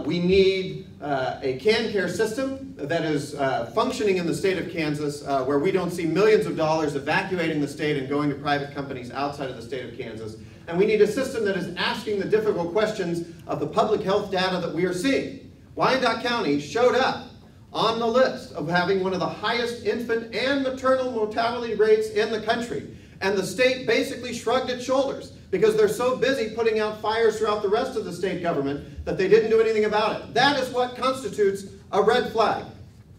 we need a CanCare system that is functioning in the state of Kansas, where we don't see millions of dollars evacuating the state and going to private companies outside of the state of Kansas. And we need a system that is asking the difficult questions of the public health data that we are seeing. Wyandotte County showed up on the list of having one of the highest infant and maternal mortality rates in the country. And the state basically shrugged its shoulders because they're so busy putting out fires throughout the rest of the state government that they didn't do anything about it. That is what constitutes a red flag.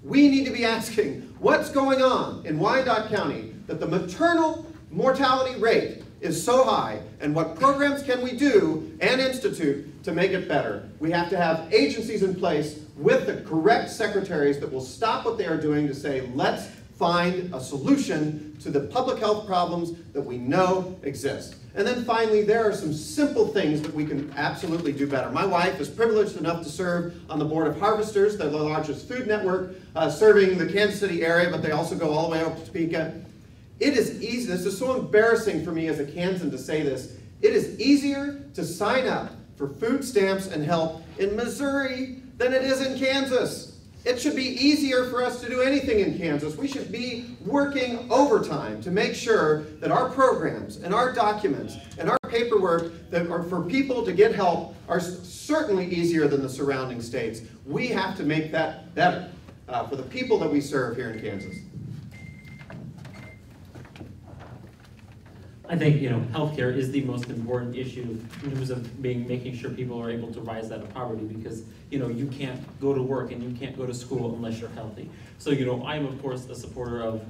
We need to be asking, what's going on in Wyandotte County that the maternal mortality rate is so high, and what programs can we do and institute to make it better? We have to have agencies in place with the correct secretaries that will stop what they are doing to say, let's find a solution to the public health problems that we know exist. And then finally, there are some simple things that we can absolutely do better. My wife is privileged enough to serve on the board of Harvesters, they're the largest food network serving the Kansas City area, but they also go all the way up to Topeka. It is easy, this is so embarrassing for me as a Kansan to say this, it is easier to sign up for food stamps and help in Missouri than it is in Kansas. It should be easier for us to do anything in Kansas. We should be working overtime to make sure that our programs and our documents and our paperwork that are for people to get help are certainly easier than the surrounding states. We have to make that better for the people that we serve here in Kansas. I think, healthcare is the most important issue in terms of making sure people are able to rise out of poverty, because, you can't go to work and you can't go to school unless you're healthy. So, I'm of course a supporter of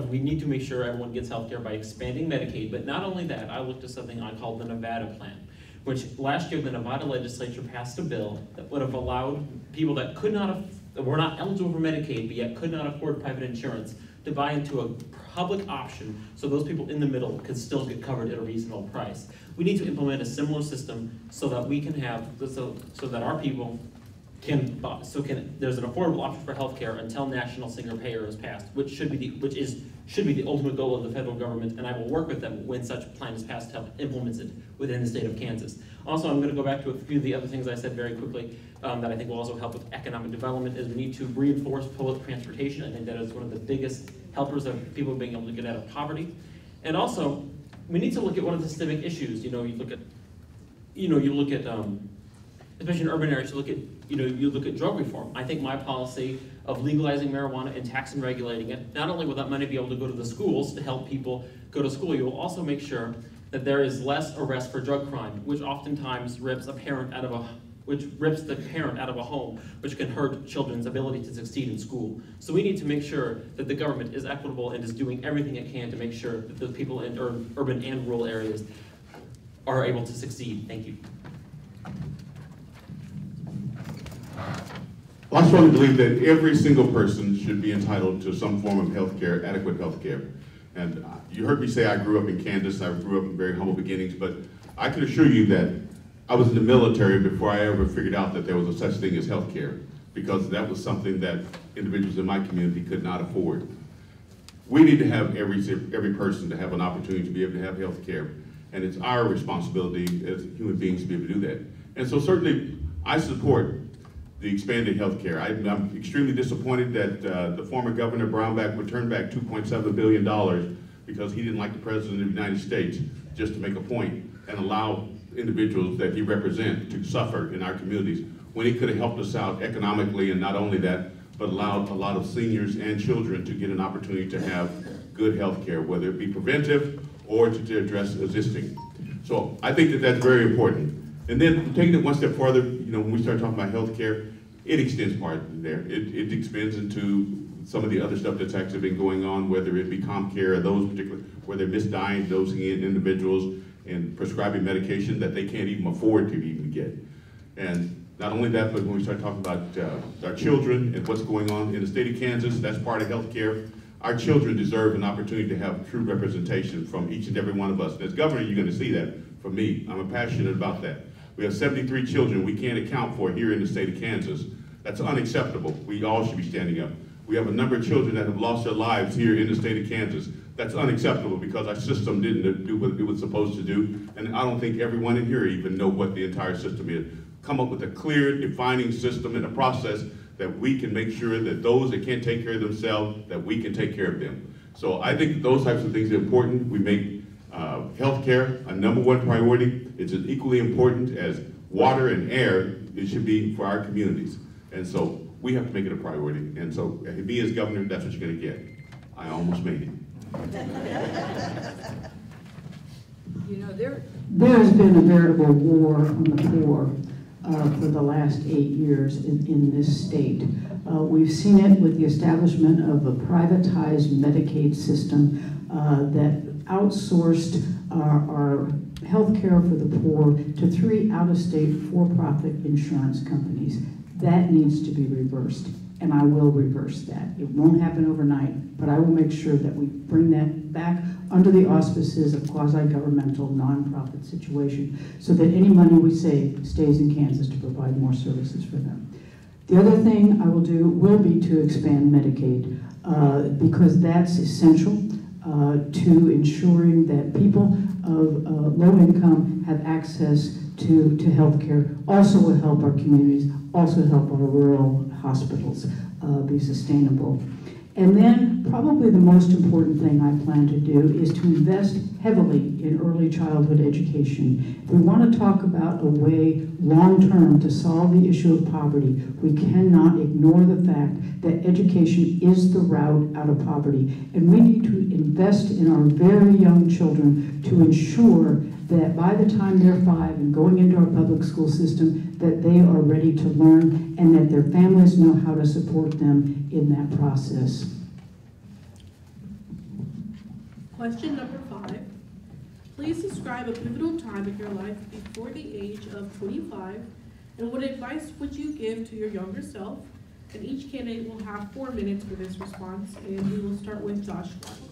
we need to make sure everyone gets healthcare by expanding Medicaid, but not only that, I looked at something I call the Nevada plan, which last year the Nevada legislature passed a bill that would have allowed people that were not eligible for Medicaid, but yet could not afford private insurance, to buy into a public option so those people in the middle can still get covered at a reasonable price. We need to implement a similar system so that we can have, so that our people can, there's an affordable option for healthcare until national single payer is passed, which should be the ultimate goal of the federal government, and I will work with them when such a plan is passed to help implement it within the state of Kansas. Also, I'm going to go back to a few of the other things I said very quickly that I think will also help with economic development. Is we need to reinforce public transportation. I think that is one of the biggest helpers of people being able to get out of poverty. And also, we need to look at one of the systemic issues. You look at, especially in urban areas, you look at drug reform. I think my policy of legalizing marijuana and tax and regulating it, not only will that money be able to go to the schools to help people go to school, you will also make sure that there is less arrest for drug crime, which oftentimes rips the parent out of a home, which can hurt children's ability to succeed in school. So we need to make sure that the government is equitable and is doing everything it can to make sure that the people in urban and rural areas are able to succeed. Thank you. Well, I strongly believe that every single person should be entitled to some form of health care, adequate health care. And you heard me say I grew up in Kansas. I grew up in very humble beginnings, but I can assure you that I was in the military before I ever figured out that there was a such thing as health care, because that was something that individuals in my community could not afford. We need to have every person to have an opportunity to be able to have health care, and it's our responsibility as human beings to be able to do that. And so certainly I support the expanded health care. I'm extremely disappointed that the former Governor Brownback would turn back $2.7 billion because he didn't like the President of the United States, just to make a point, and allow individuals that he represents to suffer in our communities, when he could have helped us out economically, and not only that, but allowed a lot of seniors and children to get an opportunity to have good health care, whether it be preventive or to address existing. So I think that that's very important. And then taking it one step farther, when we start talking about health care, it extends part there. It expands into some of the other stuff that's actually been going on, whether it be CommCare or those particular, where they're misdiagnosing individuals and prescribing medication that they can't even afford to even get. And not only that, but when we start talking about our children and what's going on in the state of Kansas, that's part of health care. Our children deserve an opportunity to have true representation from each and every one of us. And as governor, you're going to see that from me. I'm passionate about that. We have 73 children we can't account for here in the state of Kansas. That's unacceptable. We all should be standing up. We have a number of children that have lost their lives here in the state of Kansas. That's unacceptable because our system didn't do what it was supposed to do. And I don't think everyone in here even know what the entire system is. Come up with a clear, defining system and a process that we can make sure that those that can't take care of themselves, that we can take care of them. So I think those types of things are important. We make healthcare a #1 priority. It's as equally important as water and air it should be for our communities. And so we have to make it a priority. And so me as governor, that's what you're going to get. I almost made it. There has been a veritable war on the poor for the last 8 years in this state. We've seen it with the establishment of a privatized Medicaid system that outsourced our health care for the poor to 3 out-of-state for-profit insurance companies. That needs to be reversed, and I will reverse that. It won't happen overnight, but I will make sure that we bring that back under the auspices of quasi-governmental nonprofit situation so that any money we save stays in Kansas to provide more services for them. The other thing I will do will be to expand Medicaid because that's essential to ensuring that people of low income have access to health care. Also will help our communities, also help our rural hospitals be sustainable. And then probably the most important thing I plan to do is to invest heavily in early childhood education. If we want to talk about a way long-term to solve the issue of poverty, we cannot ignore the fact that education is the route out of poverty. And we need to invest in our very young children to ensure that by the time they're 5 and going into our public school system, that they are ready to learn and that their families know how to support them in that process. Question number 5. Please describe a pivotal time in your life before the age of 25, and what advice would you give to your younger self? And each candidate will have 4 minutes for this response, and we will start with Josh Svaty.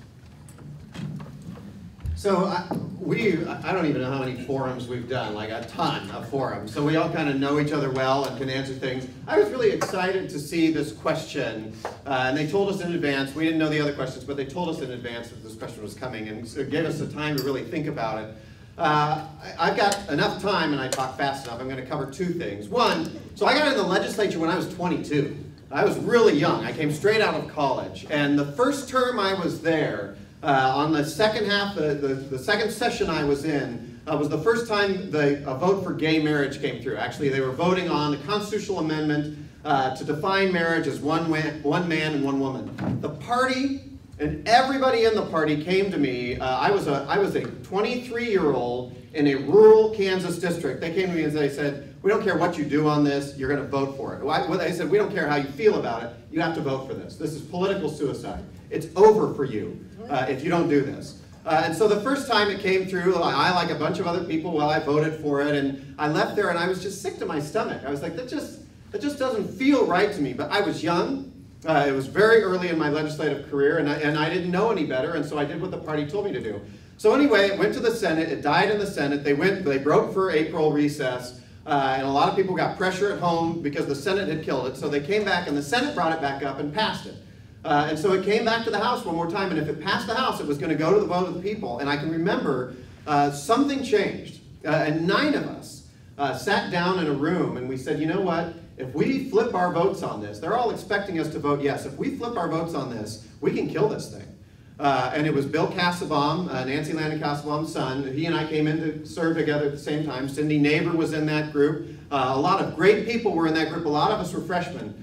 So I don't even know how many forums we've done, like a ton of forums. So we all kind of know each other well and can answer things. I was really excited to see this question, and they told us in advance. We didn't know the other questions, but they told us in advance that this question was coming, and so it gave us the time to really think about it. I've got enough time, and I talk fast enough. I'm going to cover 2 things. One, so I got in the legislature when I was 22. I was really young. I came straight out of college, and the first term I was there, on the second half, the second session I was in, was the first time a vote for gay marriage came through. Actually, they were voting on the constitutional amendment to define marriage as one man and one woman. The party and everybody in the party came to me. I was a 23-year-old in a rural Kansas district. They came to me and they said, "We don't care what you do on this, you're going to vote for it." They said, "We don't care how you feel about it, you have to vote for this. This is political suicide. It's over for you if you don't do this." And so the first time it came through, I, like a bunch of other people, I voted for it, and I left there and I was just sick to my stomach. I was like, that just doesn't feel right to me. But I was young. It was very early in my legislative career, and I didn't know any better, and so I did what the party told me to do. So anyway, it went to the Senate. It died in the Senate. They broke for April recess, and a lot of people got pressure at home because the Senate had killed it. So they came back, and the Senate brought it back up and passed it. And so it came back to the House one more time, and if it passed the House, it was going to go to the vote of the people. And I can remember something changed, and 9 of us sat down in a room, and we said, you know what? If we flip our votes on this, they're all expecting us to vote yes. If we flip our votes on this, we can kill this thing. And it was Bill Cassabaum, Nancy Landon Cassabaum's son. He and I came in to serve together at the same time. Cindy Neighbor was in that group. A lot of great people were in that group. A lot of us were freshmen.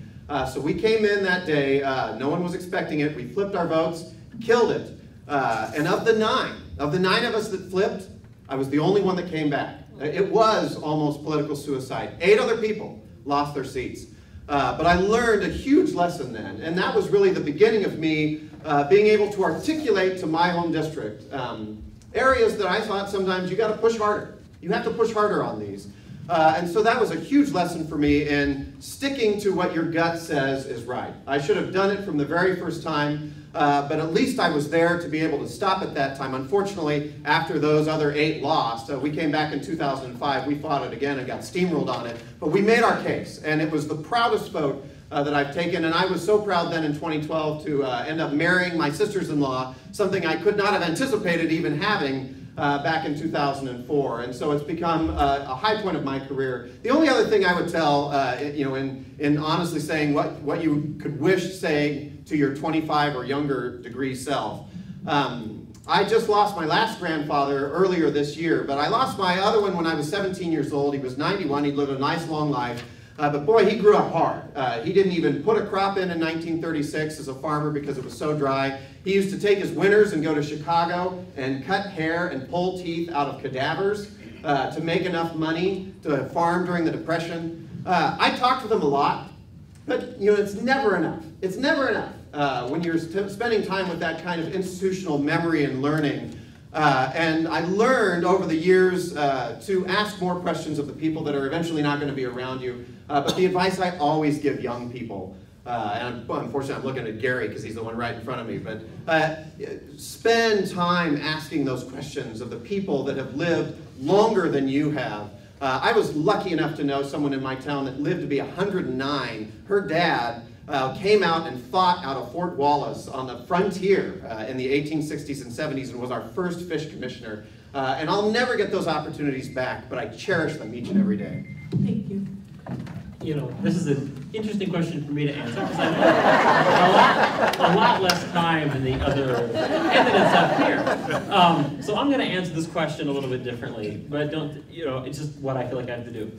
So we came in that day. No one was expecting it. We flipped our votes, killed it. And of the nine of us that flipped, I was the only one that came back. It was almost political suicide. 8 other people lost their seats. But I learned a huge lesson then, and that was really the beginning of me being able to articulate to my home district areas that I thought sometimes you got to push harder. You have to push harder on these. And so that was a huge lesson for me in sticking to what your gut says is right. I should have done it from the very first time, but at least I was there to be able to stop at that time. Unfortunately, after those other 8 lost, we came back in 2005. We fought it again and got steamrolled on it. But we made our case, and it was the proudest vote that I've taken. And I was so proud then in 2012 to end up marrying my sisters-in-law, something I could not have anticipated even having back in 2004, and so it's become a high point of my career. The only other thing I would tell, in honestly saying what you could wish saying to your 25 or younger degree self. I just lost my last grandfather earlier this year, but I lost my other one when I was 17 years old. He was 91. He'd lived a nice long life. But boy, he grew up hard. He didn't even put a crop in 1936 as a farmer because it was so dry. He used to take his winters and go to Chicago and cut hair and pull teeth out of cadavers to make enough money to farm during the Depression. I talked with him a lot, but it's never enough. It's never enough when you're spending time with that kind of institutional memory and learning. And I learned over the years to ask more questions of the people that are eventually not going to be around you. But the advice I always give young people, and unfortunately I'm looking at Gary because he's the one right in front of me, but spend time asking those questions of the people that have lived longer than you have. I was lucky enough to know someone in my town that lived to be 109. Her dad came out and fought out of Fort Wallace on the frontier in the 1860s and 70s and was our first fish commissioner. And I'll never get those opportunities back, but I cherish them each and every day. Thank you. This is an interesting question for me to answer because I have a lot less time than the other candidates up here. So I'm going to answer this question a little bit differently, but it's just what I feel like I have to do.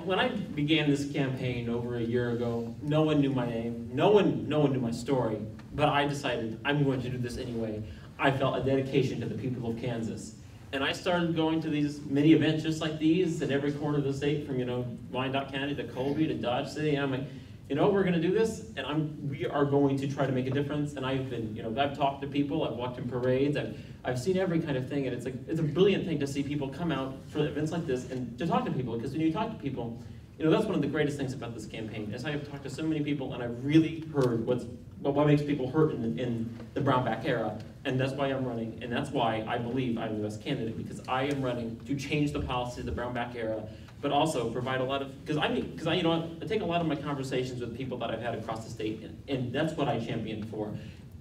When I began this campaign over a year ago, no one knew my name, no one knew my story, but I decided I'm going to do this anyway. I felt a dedication to the people of Kansas. And I started going to these mini events just like these in every corner of the state, from Wyandotte County to Colby to Dodge City. And I'm like, we're going to do this, and we are going to try to make a difference. And I've been, I've talked to people, I've walked in parades, I've seen every kind of thing, and it's a brilliant thing to see people come out for events like this and to talk to people, because when you talk to people, You know, that's one of the greatest things about this campaign, is I have talked to so many people and I've really heard what makes people hurt in the Brownback era, and that's why I'm running, and that's why I believe I'm the best candidate, because I am running to change the policy of the Brownback era, but also provide a lot of, because you know, I take a lot of my conversations with people that I've had across the state, and that's what I champion for,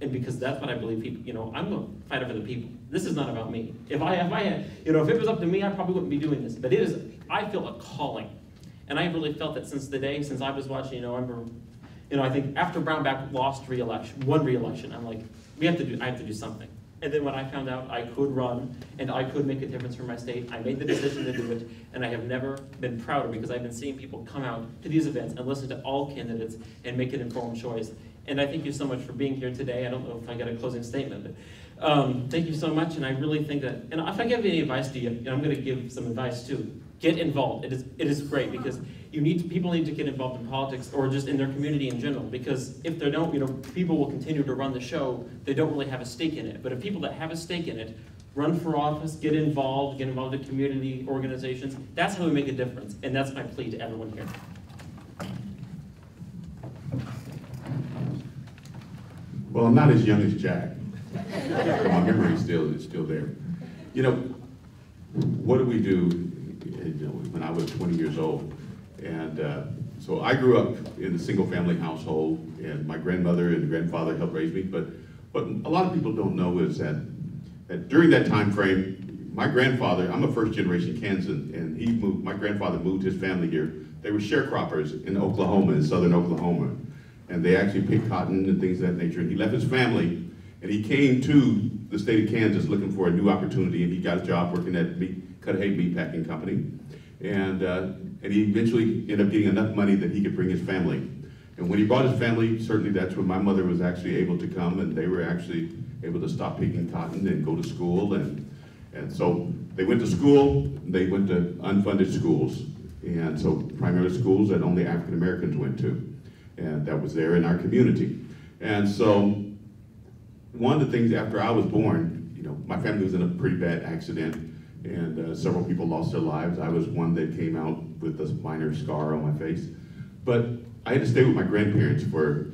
and because that's what I believe people, you know, I'm a fighter for the people. This is not about me. If I had, you know, if it was up to me, I probably wouldn't be doing this, but it is, I feel a calling. And I really felt that since I was watching, you know, I think after Brownback won re-election, I'm like, I have to do something. And then when I found out I could run and I could make a difference for my state, I made the decision to do it, and I have never been prouder, because I've been seeing people come out to these events and listen to all candidates and make an informed choice. And I thank you so much for being here today. I don't know if I got a closing statement, but thank you so much, and I really think that, and if I give any advice to you, and I'm going to give some advice too, get involved. It is great, because people need to get involved in politics, or just in their community in general, because if they don't, you know, people will continue to run the show. They don't really have a stake in it. But if people that have a stake in it run for office, get involved in community organizations, that's how we make a difference. And that's my plea to everyone here. Well, I'm not as young as Jack. My memory is still there. You know, what do we do? You know, when I was 20 years old, and so I grew up in a single-family household, and my grandmother and grandfather helped raise me. But what a lot of people don't know is that during that time frame, my grandfather, I'm a first-generation Kansan, and my grandfather moved his family here. They were sharecroppers in Oklahoma, in southern Oklahoma, and they actually picked cotton and things of that nature. And he left his family, and he came to the state of Kansas looking for a new opportunity, and he got a job working at Cudahy Meatpacking Company, and he eventually ended up getting enough money that he could bring his family. And when he brought his family, certainly that's when my mother was actually able to come, and they were actually able to stop picking cotton and go to school, and so they went to school. They went to unfunded schools, and so primarily schools that only African Americans went to, and that was there in our community. And so one of the things after I was born, you know, my family was in a pretty bad accident, and several people lost their lives. I was one that came out with a minor scar on my face. But I had to stay with my grandparents for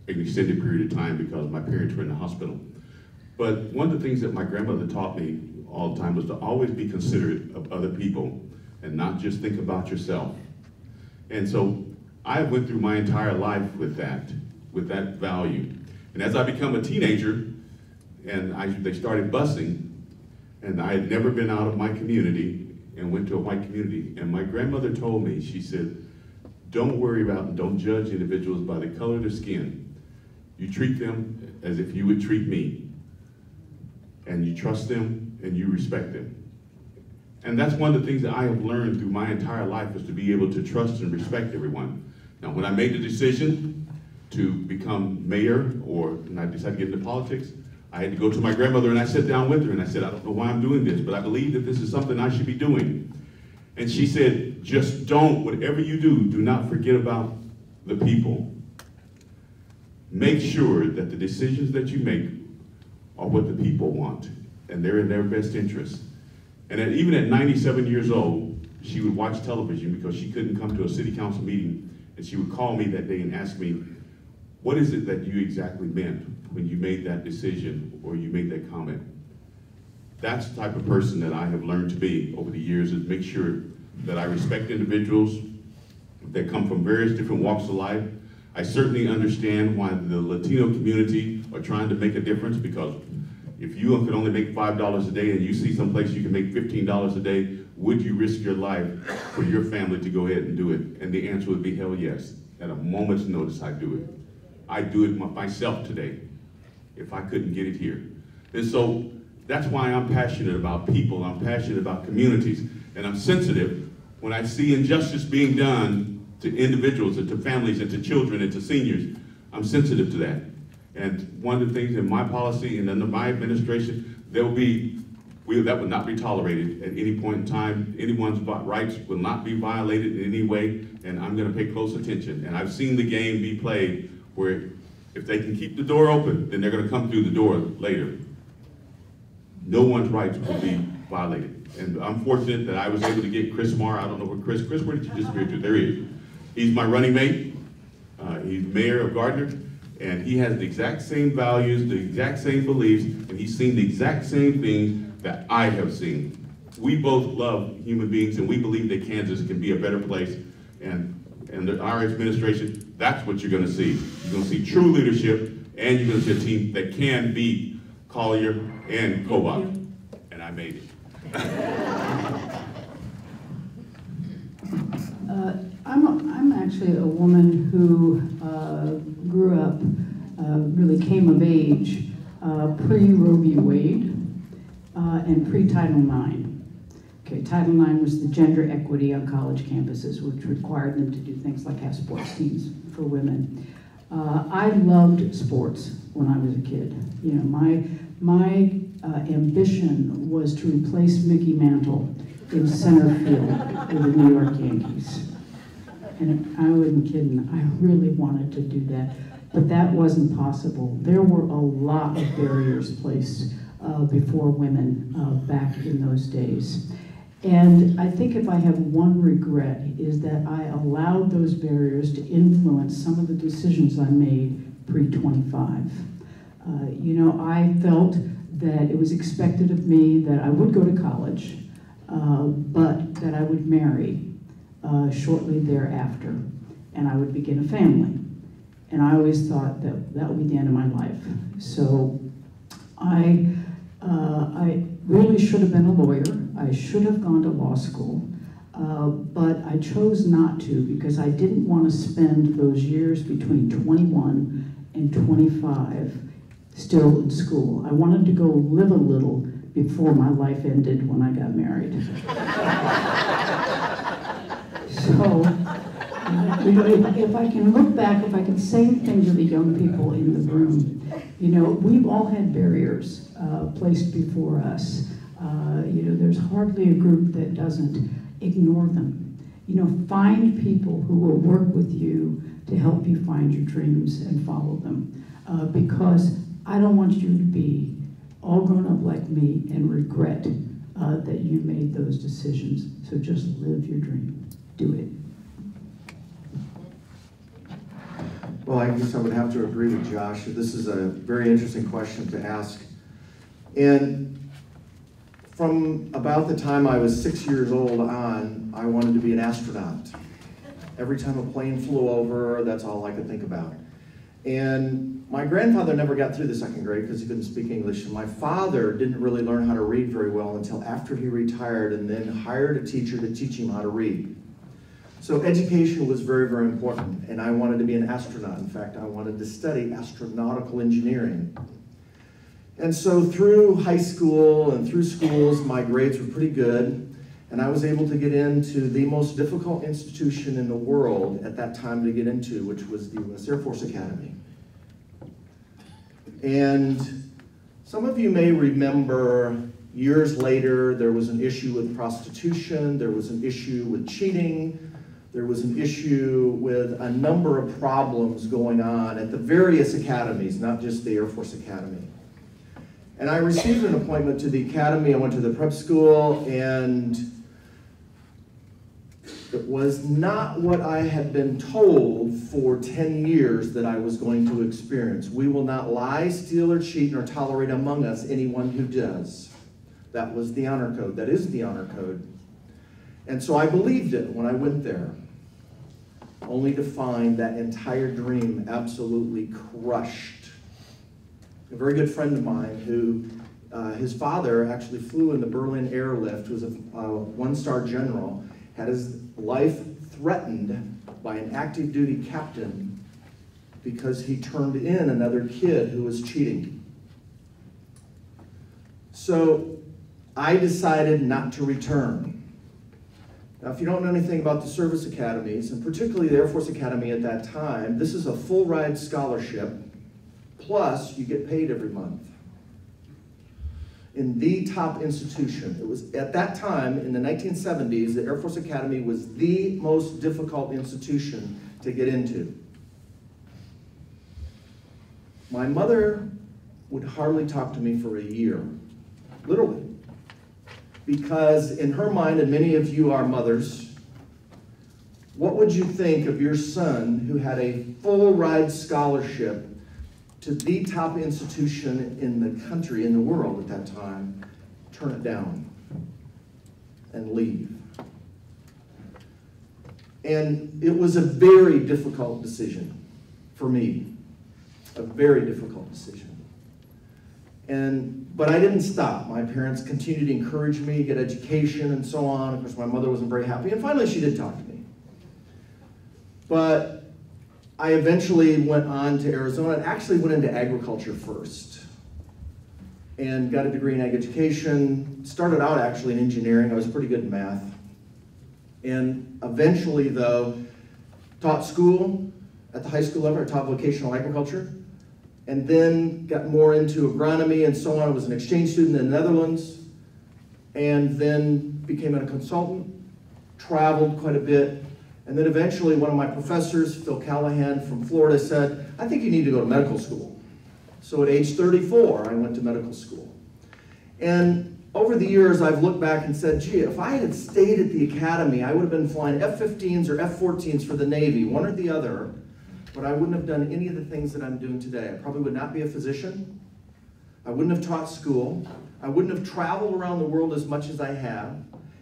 an extended period of time because my parents were in the hospital. But one of the things that my grandmother taught me all the time was to always be considerate of other people and not just think about yourself. And so I went through my entire life with that value. And as I become a teenager, and they started busing, and I had never been out of my community and went to a white community. And my grandmother told me, she said, don't worry about and don't judge individuals by the color of their skin. You treat them as if you would treat me. And you trust them and you respect them. And that's one of the things that I have learned through my entire life, is to be able to trust and respect everyone. Now, when I made the decision to become mayor, and I decided to get into politics, I had to go to my grandmother and I sat down with her and I said, I don't know why I'm doing this, but I believe that this is something I should be doing. And she said, just don't, whatever you do not forget about the people. Make sure that the decisions that you make are what the people want, and they're in their best interest. And even at 97 years old, she would watch television because she couldn't come to a city council meeting, and she would call me that day and ask me, what is it that you exactly meant when you made that decision or you made that comment? That's the type of person that I have learned to be over the years, is make sure that I respect individuals that come from various different walks of life. I certainly understand why the Latino community are trying to make a difference, because if you can only make $5 a day and you see someplace you can make $15 a day, would you risk your life for your family to go ahead and do it? And the answer would be hell yes. At a moment's notice, I'd do it. I'd do it myself today if I couldn't get it here. And so that's why I'm passionate about people, I'm passionate about communities, and I'm sensitive when I see injustice being done to individuals and to families and to children and to seniors. I'm sensitive to that. And one of the things in my policy and under my administration, that would not be tolerated at any point in time. Anyone's rights will not be violated in any way, and I'm gonna pay close attention. And I've seen the game be played where if they can keep the door open, then they're gonna come through the door later. No one's rights will be violated. And I'm fortunate that I was able to get Chris Marr. I don't know where Chris, where did you disappear to? There he is. He's my running mate. He's mayor of Gardner, and he has the exact same values, the exact same beliefs, and he's seen the exact same things that I have seen. We both love human beings, and we believe that Kansas can be a better place. And our administration, that's what you're going to see. You're going to see true leadership, and you're going to see a team that can beat Collier and Kobach. And I made it. I'm actually a woman who grew up, really came of age pre-Roe v. Wade and pre-Title IX. Okay, Title IX was the gender equity on college campuses, which required them to do things like have sports teams for women. I loved sports when I was a kid. You know, my ambition was to replace Mickey Mantle in center field with the New York Yankees. And I wasn't kidding, I really wanted to do that. But that wasn't possible. There were a lot of barriers placed before women back in those days. And I think if I have one regret is that I allowed those barriers to influence some of the decisions I made pre-25. You know, I felt that it was expected of me that I would go to college, but that I would marry shortly thereafter, and I would begin a family. And I always thought that that would be the end of my life. So I really should have been a lawyer. I should have gone to law school, but I chose not to because I didn't want to spend those years between 21 and 25 still in school. I wanted to go live a little before my life ended when I got married. So, you know, if I can look back, if I can say anything to the young people in the room, you know, we've all had barriers placed before us. You know, there's hardly a group that doesn't ignore them. You know, find people who will work with you to help you find your dreams and follow them. Because I don't want you to be all grown up like me and regret that you made those decisions. So just live your dream. Do it. Well, I guess I would have to agree with Josh. This is a very interesting question to ask. And from about the time I was 6 years old on, I wanted to be an astronaut. Every time a plane flew over, that's all I could think about. And my grandfather never got through the second grade because he couldn't speak English. And my father didn't really learn how to read very well until after he retired and then hired a teacher to teach him how to read. So education was very, very important, and I wanted to be an astronaut. In fact, I wanted to study astronautical engineering. And so through high school and through schools, my grades were pretty good, and I was able to get into the most difficult institution in the world at that time to get into, which was the U.S. Air Force Academy. And some of you may remember years later, there was an issue with prostitution, there was an issue with cheating, there was an issue with a number of problems going on at the various academies, not just the Air Force Academy. And I received an appointment to the academy. I went to the prep school, and it was not what I had been told for 10 years that I was going to experience. We will not lie, steal, or cheat, nor tolerate among us anyone who does. That was the honor code. That is the honor code. And so I believed it when I went there, only to find that entire dream absolutely crushed. A very good friend of mine who, his father actually flew in the Berlin airlift, was a one-star general, had his life threatened by an active duty captain because he turned in another kid who was cheating. So I decided not to return. Now, if you don't know anything about the service academies, and particularly the Air Force Academy at that time, this is a full ride scholarship, plus you get paid every month. In the top institution. It was, at that time, in the 1970s, the Air Force Academy was the most difficult institution to get into. My mother would hardly talk to me for a year, literally. because in her mind, and many of you are mothers, what would you think of your son who had a full ride scholarship to the top institution in the country, in the world at that time, turn it down and leave? And it was a very difficult decision for me, a very difficult decision. But I didn't stop. My parents continued to encourage me, get education and so on. Of course, my mother wasn't very happy, and finally she did talk to me. But I eventually went on to Arizona and actually went into agriculture first and got a degree in ag education. Started out actually in engineering. I was pretty good in math. And eventually, though, taught school at the high school level. I taught vocational agriculture. And then got more into agronomy and so on. I was an exchange student in the Netherlands. And then became a consultant, traveled quite a bit. And then eventually one of my professors, Phil Callahan from Florida, said, I think you need to go to medical school. So at age 34, I went to medical school. And over the years, I've looked back and said, gee, if I had stayed at the academy, I would have been flying F-15s or F-14s for the Navy, one or the other, but I wouldn't have done any of the things that I'm doing today. I probably would not be a physician. I wouldn't have taught school. I wouldn't have traveled around the world as much as I have,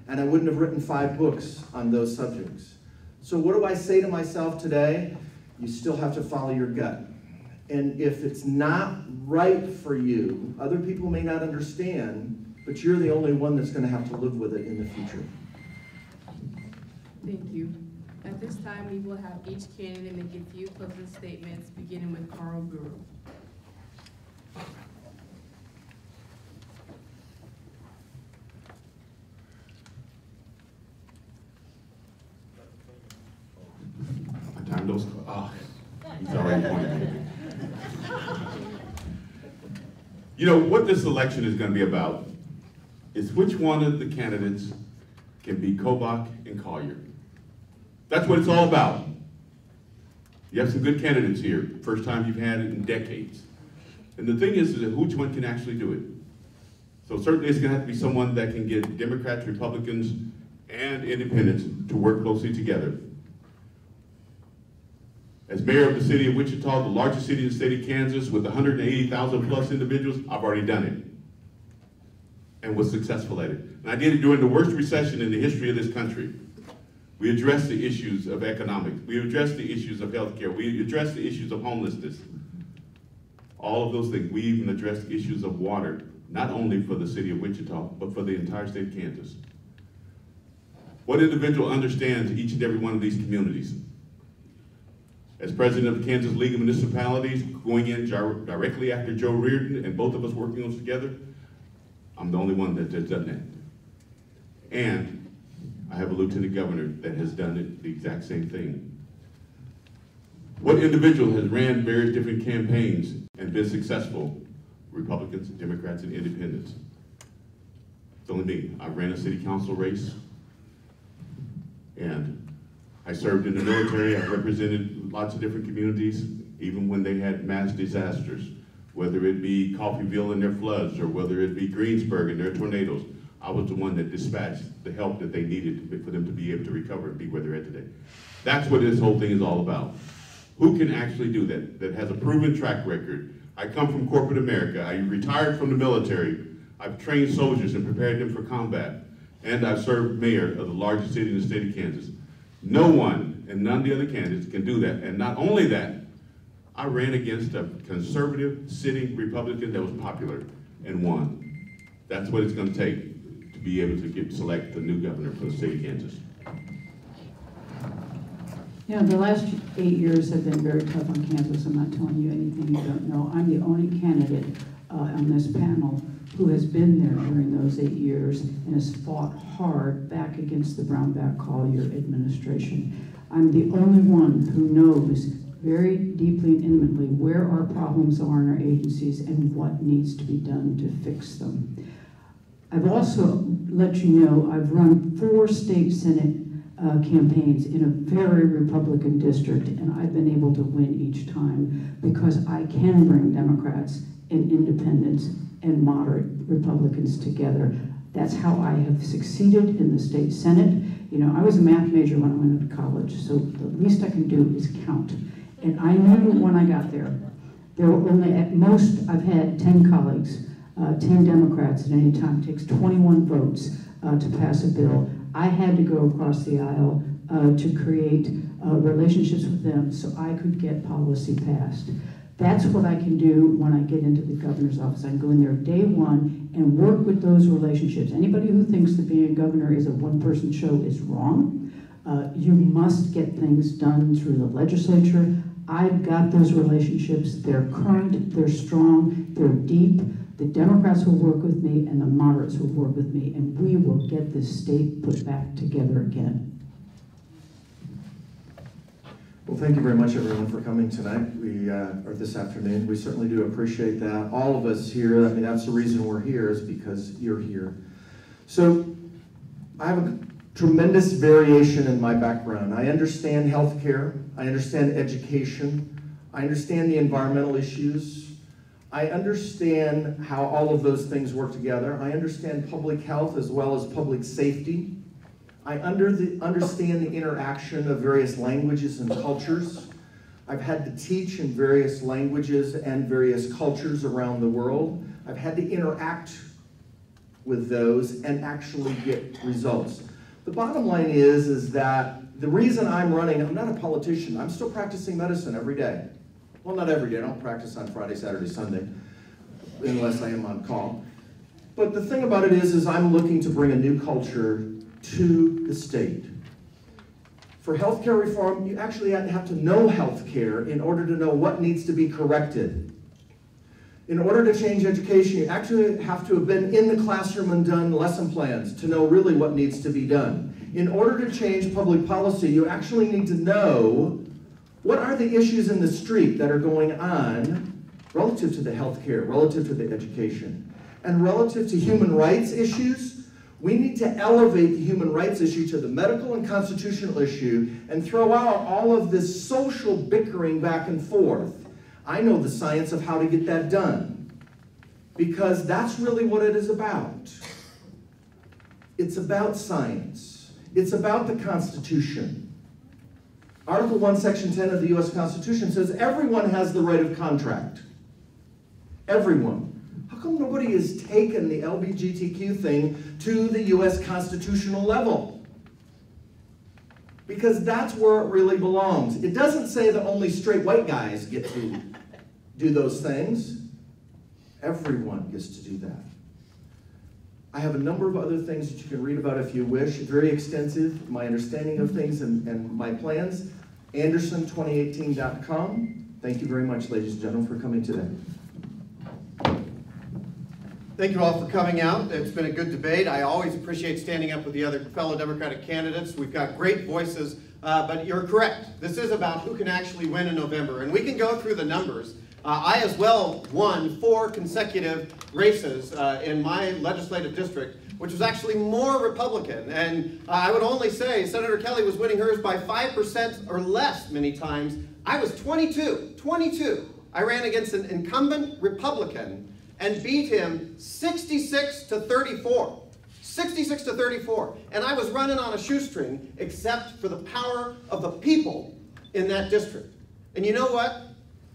and I wouldn't have written 5 books on those subjects. So what do I say to myself today? You still have to follow your gut. And if it's not right for you, other people may not understand, but you're the only one that's going to have to live with it in the future. Thank you. At this time, we will have each candidate make a few closing statements, beginning with Carl Brewer. My time goes, he's already pointing. You know, what this election is going to be about is which one of the candidates can beat Kobach and Collier. That's what it's all about. You have some good candidates here. First time you've had it in decades. And the thing is that which one can actually do it? So certainly it's going to have to be someone that can get Democrats, Republicans, and independents to work closely together. As mayor of the city of Wichita, the largest city in the state of Kansas with 180,000 plus individuals, I've already done it and was successful at it. And I did it during the worst recession in the history of this country. We addressed the issues of economics. We addressed the issues of healthcare. We addressed the issues of homelessness. All of those things. We even addressed issues of water, not only for the city of Wichita, but for the entire state of Kansas. What individual understands each and every one of these communities? As president of the Kansas League of Municipalities, going in directly after Joe Reardon and both of us working on this together, I'm the only one that has done that. And I have a lieutenant governor that has done it the exact same thing. What individual has ran various different campaigns and been successful? Republicans, Democrats, and independents. It's only me. I ran a city council race, and I served in the military. I represented lots of different communities, even when they had mass disasters, whether it be Coffeyville and their floods, or whether it be Greensburg and their tornadoes. I was the one that dispatched the help that they needed for them to be able to recover and be where they're at today. That's what this whole thing is all about. Who can actually do that, that has a proven track record? I come from corporate America. I retired from the military. I've trained soldiers and prepared them for combat. And I've served mayor of the largest city in the state of Kansas. No one, and none of the other candidates, can do that. And not only that, I ran against a conservative sitting Republican that was popular and won. That's what it's going to take to be able to select the new governor for the state of Kansas. You know, the last 8 years have been very tough on Kansas. I'm not telling you anything you don't know. I'm the only candidate on this panel who has been there during those 8 years and has fought hard back against the Brownback-Collier administration. I'm the only one who knows very deeply and intimately where our problems are in our agencies and what needs to be done to fix them. I've also let you know I've run 4 state senate campaigns in a very Republican district, and I've been able to win each time because I can bring Democrats and independents and moderate Republicans together. That's how I have succeeded in the state Senate. You know, I was a math major when I went into college, so the least I can do is count. And I knew when I got there were only, at most, I've had 10 colleagues, 10 Democrats at any time. It takes 21 votes to pass a bill. I had to go across the aisle to create relationships with them so I could get policy passed. That's what I can do when I get into the governor's office. I can go in there day one and work with those relationships. Anybody who thinks that being a governor is a one-person show is wrong. You must get things done through the legislature. I've got those relationships. They're current, they're strong, they're deep. The Democrats will work with me and the moderates will work with me, and we will get this state put back together again. Well, thank you very much, everyone, for coming tonight, or this afternoon. We certainly do appreciate that. All of us here, I mean, that's the reason we're here, is because you're here. So, I have a tremendous variation in my background. I understand healthcare, I understand education, I understand the environmental issues, I understand how all of those things work together. I understand public health as well as public safety. I understand the interaction of various languages and cultures. I've had to teach in various languages and various cultures around the world. I've had to interact with those and actually get results. The bottom line is that the reason I'm running, I'm not a politician, I'm still practicing medicine every day. Well, not every day, I don't practice on Friday, Saturday, Sunday, unless I am on call. But the thing about it is I'm looking to bring a new culture to the state. For healthcare reform, you actually have to know healthcare in order to know what needs to be corrected. In order to change education, you actually have to have been in the classroom and done lesson plans to know really what needs to be done. In order to change public policy, you actually need to know what are the issues in the street that are going on relative to the healthcare, relative to the education, and relative to human rights issues. We need to elevate the human rights issue to the medical and constitutional issue and throw out all of this social bickering back and forth. I know the science of how to get that done, because that's really what it is about. It's about science. It's about the Constitution. Article 1, Section 10 of the U.S. Constitution says everyone has the right of contract. Everyone. How come nobody has taken the LGBTQ thing to the U.S. constitutional level? Because that's where it really belongs. It doesn't say that only straight white guys get to do those things. Everyone gets to do that. I have a number of other things that you can read about if you wish. Very extensive, my understanding of things and my plans. Anderson2018.com. Thank you very much, ladies and gentlemen, for coming today. Thank you all for coming out. It's been a good debate. I always appreciate standing up with the other fellow Democratic candidates. We've got great voices, but you're correct. This is about who can actually win in November, and we can go through the numbers. I as well won 4 consecutive races in my legislative district, which was actually more Republican. And I would only say Senator Kelly was winning hers by 5% or less many times. I was 22. I ran against an incumbent Republican and beat him 66-34. 66-34. And I was running on a shoestring except for the power of the people in that district. And you know what?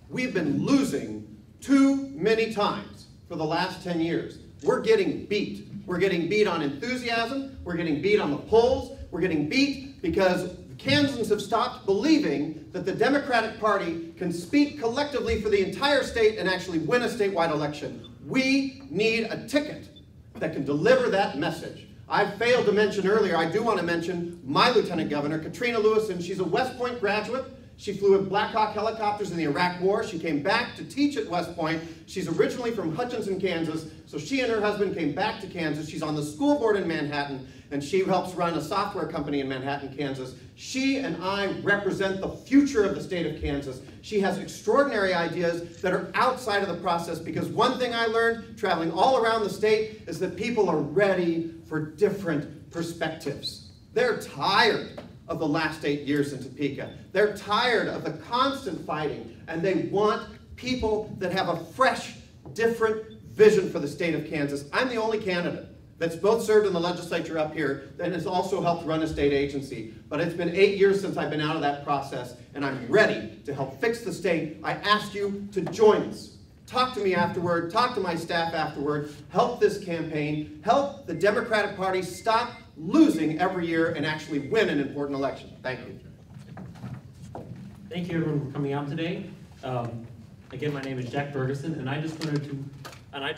We've been losing too many times for the last 10 years. We're getting beat. We're getting beat on enthusiasm. We're getting beat on the polls. We're getting beat because Kansans have stopped believing that the Democratic Party can speak collectively for the entire state and actually win a statewide election. We need a ticket that can deliver that message. I failed to mention earlier, I do want to mention my Lieutenant Governor, Katrina Lewis, and she's a West Point graduate. She flew with Black Hawk helicopters in the Iraq War. She came back to teach at West Point. She's originally from Hutchinson, Kansas, so she and her husband came back to Kansas. She's on the school board in Manhattan, and she helps run a software company in Manhattan, Kansas. She and I represent the future of the state of Kansas. She has extraordinary ideas that are outside of the process, because one thing I learned traveling all around the state is that people are ready for different perspectives. They're tired of the last 8 years in Topeka. They're tired of the constant fighting, and they want people that have a fresh, different vision for the state of Kansas. I'm the only candidate that's both served in the legislature up here and has also helped run a state agency. But it's been 8 years since I've been out of that process, and I'm ready to help fix the state. I ask you to join us. Talk to me afterward, talk to my staff afterward, help this campaign, help the Democratic Party stop losing every year and actually win an important election. Thank you. Thank you everyone for coming out today. Again, my name is Jack Bergeson, and I just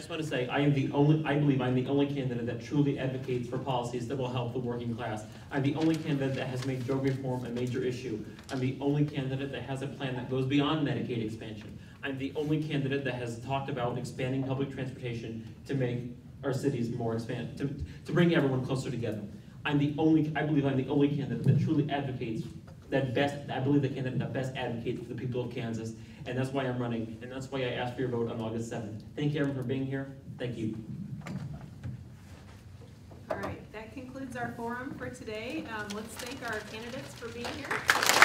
want to say I believe I'm the only candidate that truly advocates for policies that will help the working class. I'm the only candidate that has made drug reform a major issue. I'm the only candidate that has a plan that goes beyond Medicaid expansion. I'm the only candidate that has talked about expanding public transportation to make our cities more to bring everyone closer together. I believe I'm the only candidate that truly advocates I believe the candidate that best advocates for the people of Kansas, and that's why I'm running, and that's why I asked for your vote on August 7th. Thank you everyone for being here. Thank you. All right, that concludes our forum for today. Let's thank our candidates for being here.